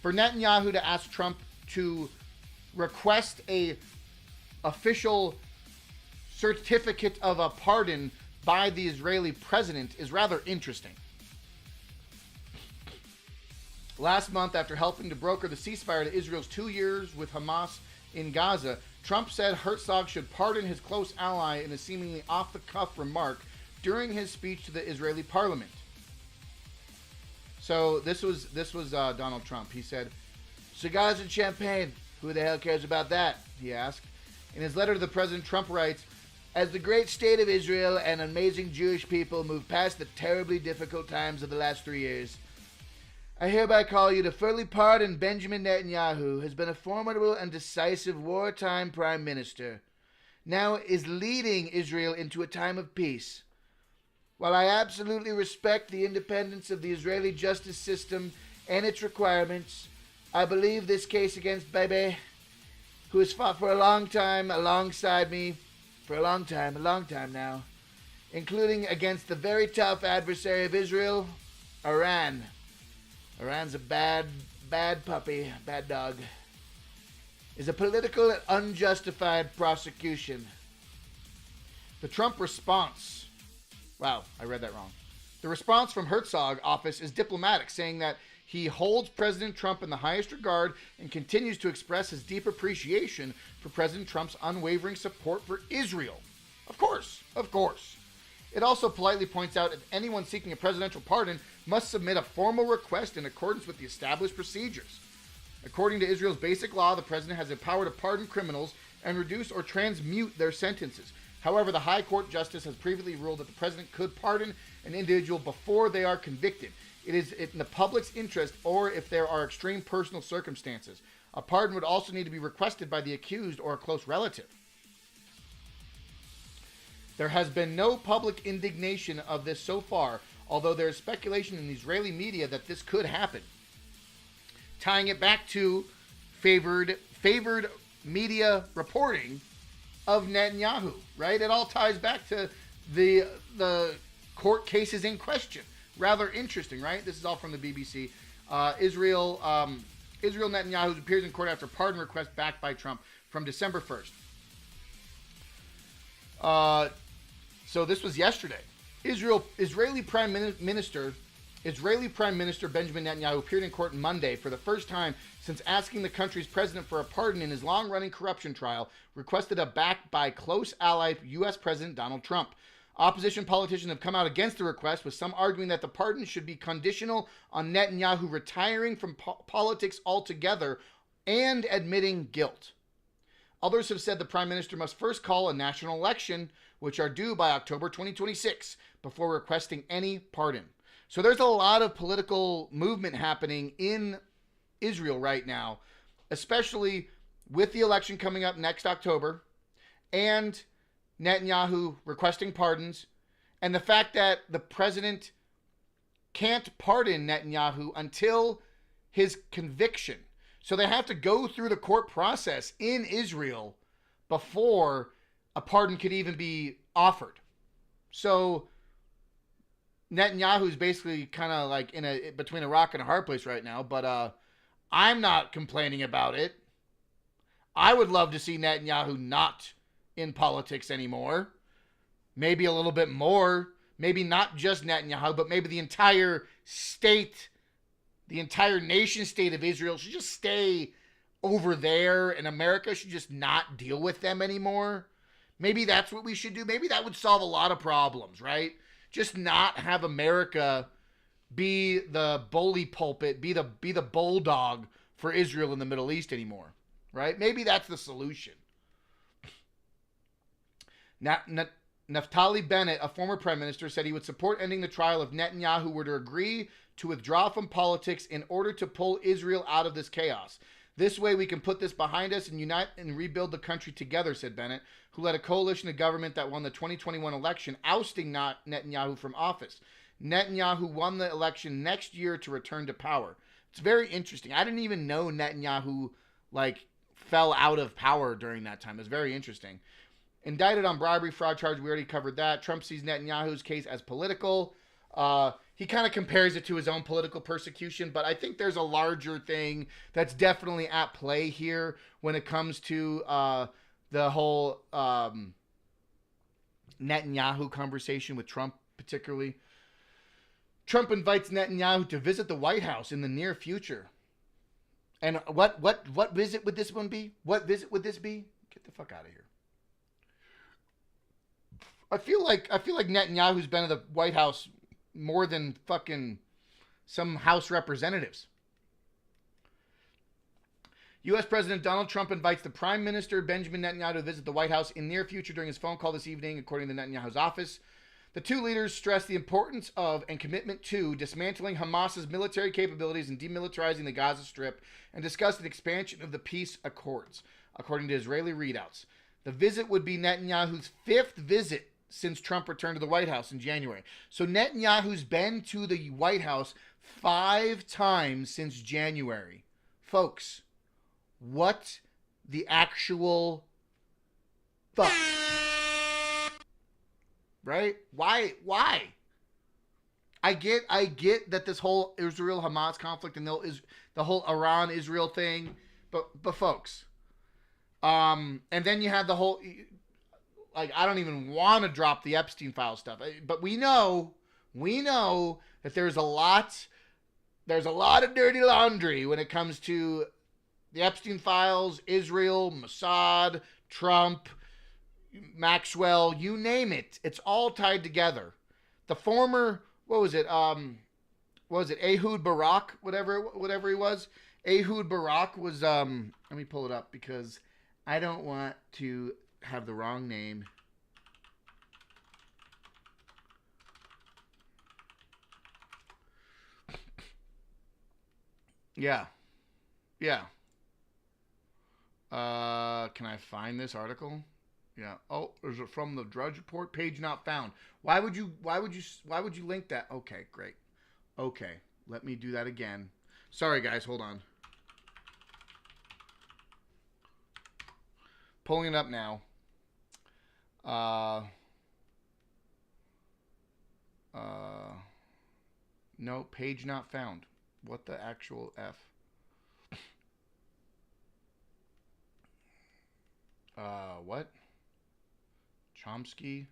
for Netanyahu to ask Trump to request a official certificate of a pardon by the Israeli president is rather interesting. Last month, after helping to broker the ceasefire to Israel's 2 years with Hamas in Gaza, Trump said Herzog should pardon his close ally in a seemingly off-the-cuff remark during his speech to the Israeli parliament. So this was Donald Trump. He said, "Cigars and champagne. Who the hell cares about that?" he asked. In his letter to the president, Trump writes, "As the great state of Israel and amazing Jewish people move past the terribly difficult times of the last 3 years, I hereby call you to fully pardon Benjamin Netanyahu, who has been a formidable and decisive wartime prime minister, now is leading Israel into a time of peace. While I absolutely respect the independence of the Israeli justice system and its requirements, I believe this case against Bibi, who has fought for a long time alongside me, for a long time now, including against the very tough adversary of Israel, Iran. Iran's a bad puppy, bad dog, is a political and unjustified prosecution." The Trump response, wow, I read that wrong. The response from Herzog office is diplomatic, saying that he holds President Trump in the highest regard and continues to express his deep appreciation for President Trump's unwavering support for Israel. Of course. It also politely points out that anyone seeking a presidential pardon must submit a formal request in accordance with the established procedures. According to Israel's basic law, the president has the power to pardon criminals and reduce or transmute their sentences. However, the High Court Justice has previously ruled that the president could pardon an individual before they are convicted. It is in the public's interest or if there are extreme personal circumstances. A pardon would also need to be requested by the accused or a close relative. There has been no public indignation of this so far, although there is speculation in the Israeli media that this could happen. Tying it back to favored favored media reporting of Netanyahu, right? It all ties back to the court cases in question. Rather interesting, right? This is all from the BBC. Israel Netanyahu appears in court after pardon request backed by Trump from December 1st. So this was yesterday. Israeli Prime Minister Benjamin Netanyahu appeared in court Monday for the first time since asking the country's president for a pardon in his long-running corruption trial, requested a backed by close ally U.S. President Donald Trump. Opposition politicians have come out against the request, with some arguing that the pardon should be conditional on Netanyahu retiring from politics altogether and admitting guilt. Others have said the prime minister must first call a national election, which are due by October 2026, before requesting any pardon. So there's a lot of political movement happening in Israel right now, especially with the election coming up next October and Netanyahu requesting pardons, and the fact that the president can't pardon Netanyahu until his conviction. So they have to go through the court process in Israel before a pardon could even be offered. So Netanyahu's basically kind of like between a rock and a hard place right now, but I'm not complaining about it. I would love to see Netanyahu not in politics anymore. Maybe a little bit more. Maybe not just Netanyahu, but maybe the entire state, the entire nation state of Israel should just stay over there, and America should just not deal with them anymore. Maybe that's what we should do. Maybe that would solve a lot of problems, right? Just not have America be the bully pulpit, be the bulldog for Israel in the Middle East anymore, right? Maybe that's the solution. Naftali Bennett, a former prime minister, said he would support ending the trial if Netanyahu were to agree to withdraw from politics in order to pull Israel out of this chaos. This way we can put this behind us and unite and rebuild the country together, said Bennett, who led a coalition of government that won the 2021 election, ousting Netanyahu from office. Netanyahu won the election next year to return to power. It's very interesting. I didn't even know Netanyahu, fell out of power during that time. It's very interesting. Indicted on bribery, fraud charge, we already covered that. Trump sees Netanyahu's case as political. He kind of compares it to his own political persecution, but I think there's a larger thing that's definitely at play here when it comes to the whole Netanyahu conversation with Trump, particularly. Trump invites Netanyahu to visit the White House in the near future. And what visit would this one be? What visit would this be? Get the fuck out of here. I feel like Netanyahu's been to the White House more than fucking some House representatives. U.S. President Donald Trump invites the Prime Minister Benjamin Netanyahu to visit the White House in near future during his phone call this evening, according to Netanyahu's office. The two leaders stressed the importance of and commitment to dismantling Hamas's military capabilities and demilitarizing the Gaza Strip, and discussed an expansion of the peace accords, according to Israeli readouts. The visit would be Netanyahu's fifth visit since Trump returned to the White House in January. So Netanyahu's been to the White House 5 times since January. Folks, what the actual fuck? Right? Why? I get that this whole Israel-Hamas conflict and the whole Iran-Israel thing, but folks, and then you have the whole, I don't even want to drop the Epstein file stuff, but we know that there's a lot of dirty laundry when it comes to the Epstein files, Israel, Mossad, Trump, Maxwell, you name it. It's all tied together. The former, Ehud Barak, whatever he was. Ehud Barak was, let me pull it up because I don't want to have the wrong name. Yeah. Can I find this article? Yeah. Oh, is it from the Drudge Report? Page not found. Why would you link that? Okay, great. Okay, let me do that again. Sorry, guys. Hold on. Pulling it up now. No, page not found. What the actual F? What? Chomsky.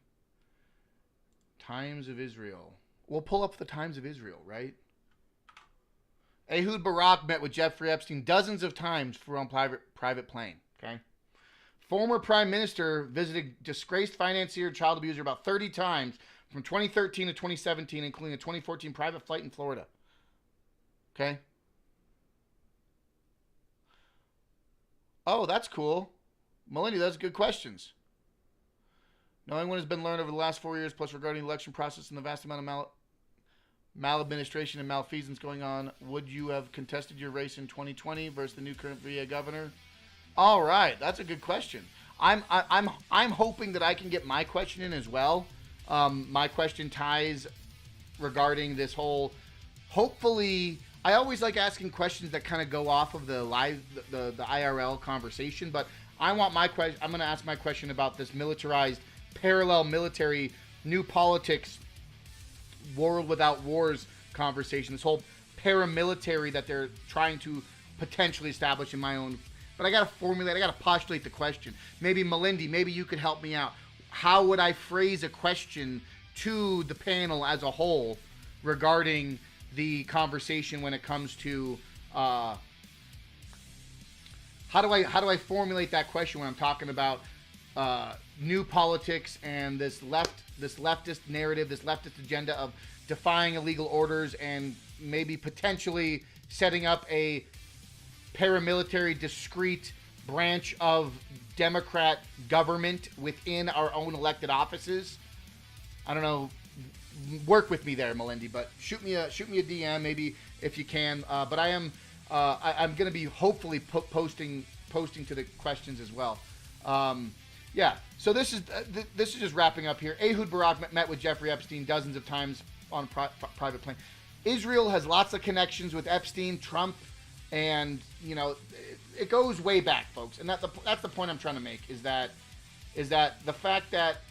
Times of Israel. We'll pull up the Times of Israel, right? Ehud Barak met with Jeffrey Epstein dozens of times for on private plane. Okay. Former Prime Minister visited disgraced financier and child abuser about 30 times from 2013 to 2017, including a 2014 private flight in Florida. Okay. Oh, that's cool. Melinda, those are good questions. Knowing what has been learned over the last 4 years, plus regarding the election process and the vast amount of maladministration and malfeasance going on, would you have contested your race in 2020 versus the new current VA governor? All right, that's a good question. I'm hoping that I can get my question in as well. My question ties regarding this whole. Hopefully, I always like asking questions that kind of go off of the live, the IRL conversation. But I want my question. I'm going to ask my question about this militarized, parallel military, new politics, world without wars conversation. This whole paramilitary that they're trying to potentially establish in my own. But I got to formulate. I got to postulate the question. Maybe Melindy, maybe you could help me out. How would I phrase a question to the panel as a whole regarding the conversation when it comes to how do I formulate that question when I'm talking about new politics and this leftist narrative, this leftist agenda of defying illegal orders and maybe potentially setting up a paramilitary discrete branch of Democrat government within our own elected offices. I don't know. Work with me there, Melindy, but shoot me a DM maybe if you can. But I'm going to be hopefully posting to the questions as well. Yeah. So this is just wrapping up here. Ehud Barak met with Jeffrey Epstein dozens of times on private plane. Israel has lots of connections with Epstein, Trump, and it goes way back, folks. And that's the point I'm trying to make is that the fact that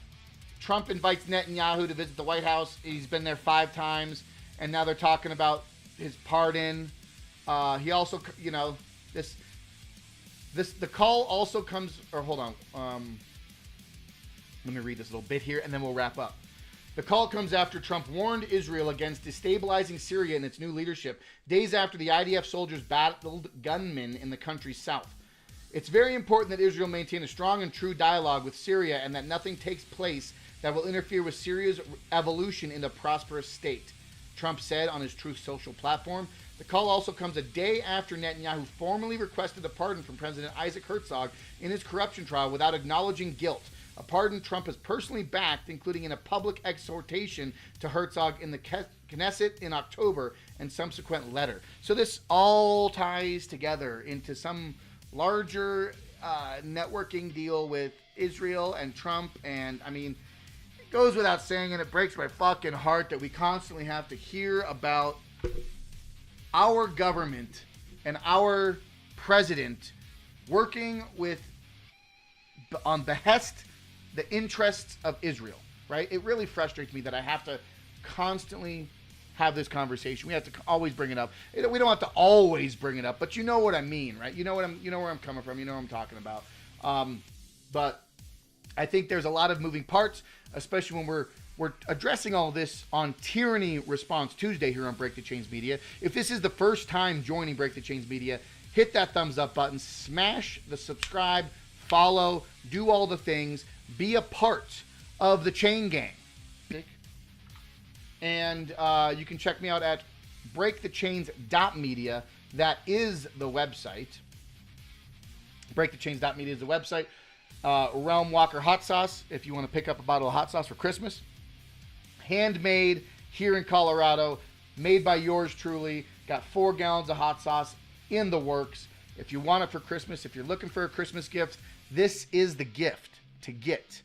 Trump invites Netanyahu to visit the White House. He's been there 5 times, and now they're talking about his pardon. He also, the call also comes. Or hold on. Let me read this little bit here, and then we'll wrap up. The call comes after Trump warned Israel against destabilizing Syria and its new leadership, days after the IDF soldiers battled gunmen in the country's south. It's very important that Israel maintain a strong and true dialogue with Syria and that nothing takes place that will interfere with Syria's evolution into a prosperous state, Trump said on his Truth Social platform. The call also comes a day after Netanyahu formally requested a pardon from President Isaac Herzog in his corruption trial without acknowledging guilt. A pardon Trump has personally backed, including in a public exhortation to Herzog in the Knesset in October and subsequent letter. So this all ties together into some larger networking deal with Israel and Trump. And I mean, it goes without saying, and it breaks my fucking heart that we constantly have to hear about our government and our president working with, on behest, the interests of Israel, right? It really frustrates me that I have to constantly have this conversation. We have to always bring it up. We don't have to always bring it up, but you know what I mean, right? You know where I'm coming from. You know what I'm talking about. But I think there's a lot of moving parts, especially when we're addressing all this on Tyranny Response Tuesday here on Break the Chains Media. If this is the first time joining Break the Chains Media, hit that thumbs up button, smash the subscribe, follow, do all the things, be a part of the Chain Gang. And you can check me out at breakthechains.media. That is the website. Breakthechains.media is the website. Realm Walker Hot Sauce, if you want to pick up a bottle of hot sauce for Christmas. Handmade here in Colorado, made by yours truly. Got 4 gallons of hot sauce in the works. If you want it for Christmas, if you're looking for a Christmas gift, this is the gift to get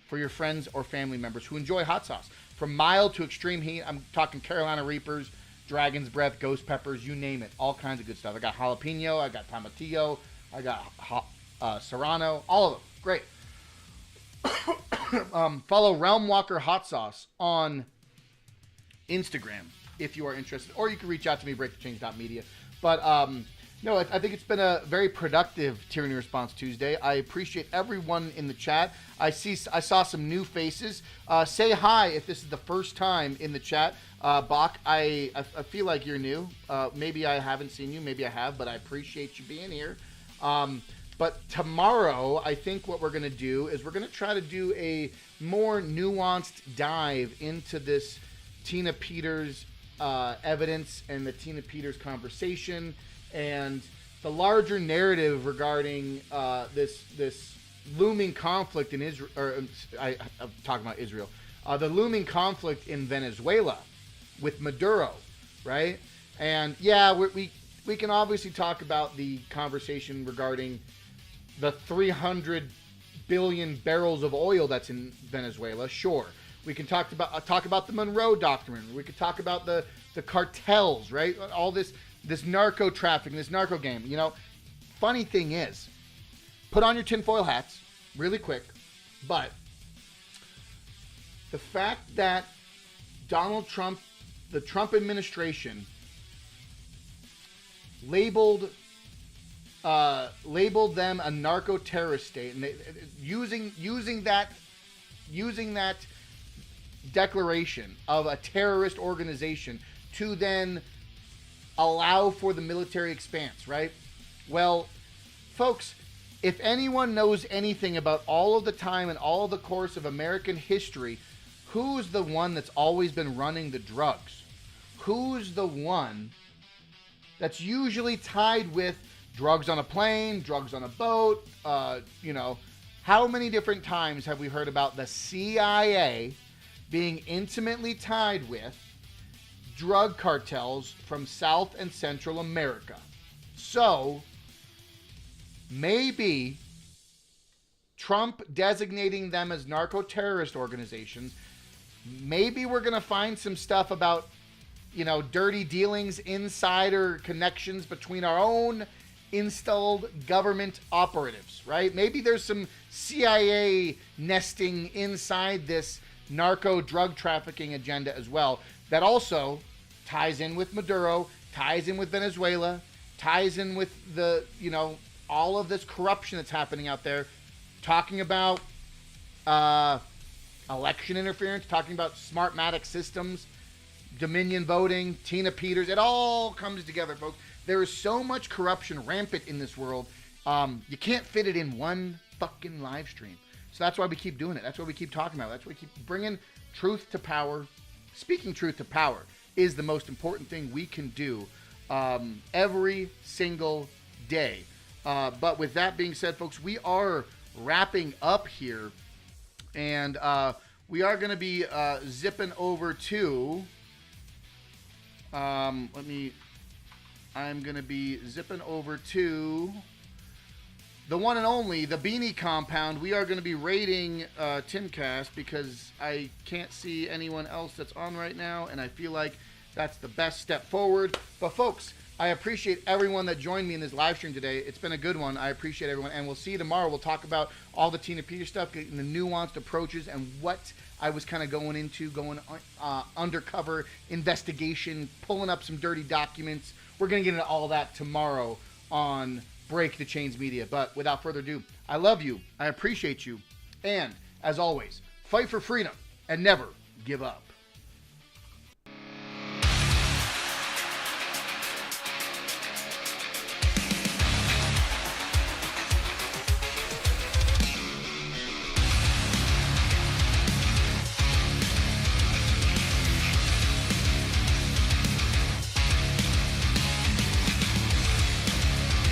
for your friends or family members who enjoy hot sauce. From mild to extreme heat, I'm talking Carolina Reapers, Dragon's Breath, Ghost Peppers, you name it. All kinds of good stuff. I got jalapeno, I got tomatillo, I got Serrano, all of them. Great. Follow Realm Walker Hot Sauce on Instagram if you are interested, or you can reach out to me, breakthechange.media. But no, I think it's been a very productive Tyranny Response Tuesday. I appreciate everyone in the chat. I saw some new faces. Say hi if this is the first time in the chat. Bach, I feel like you're new. Maybe I haven't seen you. Maybe I have, but I appreciate you being here. But tomorrow, I think what we're going to do is we're going to try to do a more nuanced dive into this Tina Peters evidence and the Tina Peters conversation and the larger narrative regarding this looming conflict in Israel. I'm talking about Israel. The looming conflict in Venezuela with Maduro, right? And yeah, we can obviously talk about the conversation regarding the 300 billion barrels of oil that's in Venezuela. Sure, we can talk about the Monroe Doctrine. We could talk about the cartels, right? All this narco trafficking, this narco game. You know, funny thing is, put on your tinfoil hats really quick, but the fact that Donald Trump, the Trump administration, labeled them a narco-terrorist state, and using that declaration of a terrorist organization to then allow for the military expanse, right? Well, folks, if anyone knows anything about all of the time and all of the course of American history, who's the one that's always been running the drugs? Who's the one that's usually tied with drugs on a plane, drugs on a boat? How many different times have we heard about the CIA being intimately tied with drug cartels from South and Central America? So maybe Trump designating them as narco-terrorist organizations, maybe we're going to find some stuff about, dirty dealings, insider connections between our own installed government operatives, right? Maybe there's some CIA nesting inside this narco drug trafficking agenda as well that also ties in with Maduro, ties in with Venezuela, ties in with the, all of this corruption that's happening out there, talking about election interference, talking about Smartmatic systems, Dominion voting, Tina Peters. It all comes together, folks. There is so much corruption rampant in this world. You can't fit it in one fucking live stream. So that's why we keep doing it. That's why we keep talking about it. That's why we keep bringing truth to power. Speaking truth to power is the most important thing we can do every single day. But with that being said, folks, we are wrapping up here. And we are going to be zipping over to... I'm going to be zipping over to the one and only, the Beanie Compound. We are going to be raiding Timcast because I can't see anyone else that's on right now, and I feel like that's the best step forward. But folks, I appreciate everyone that joined me in this live stream today. It's been a good one. I appreciate everyone, and we'll see you tomorrow. We'll talk about all the Tina Peters stuff, getting the nuanced approaches, and what I was kind of going into, undercover investigation, pulling up some dirty documents. We're going to get into all that tomorrow on Break the Chains Media. But without further ado, I love you. I appreciate you. And as always, fight for freedom and never give up.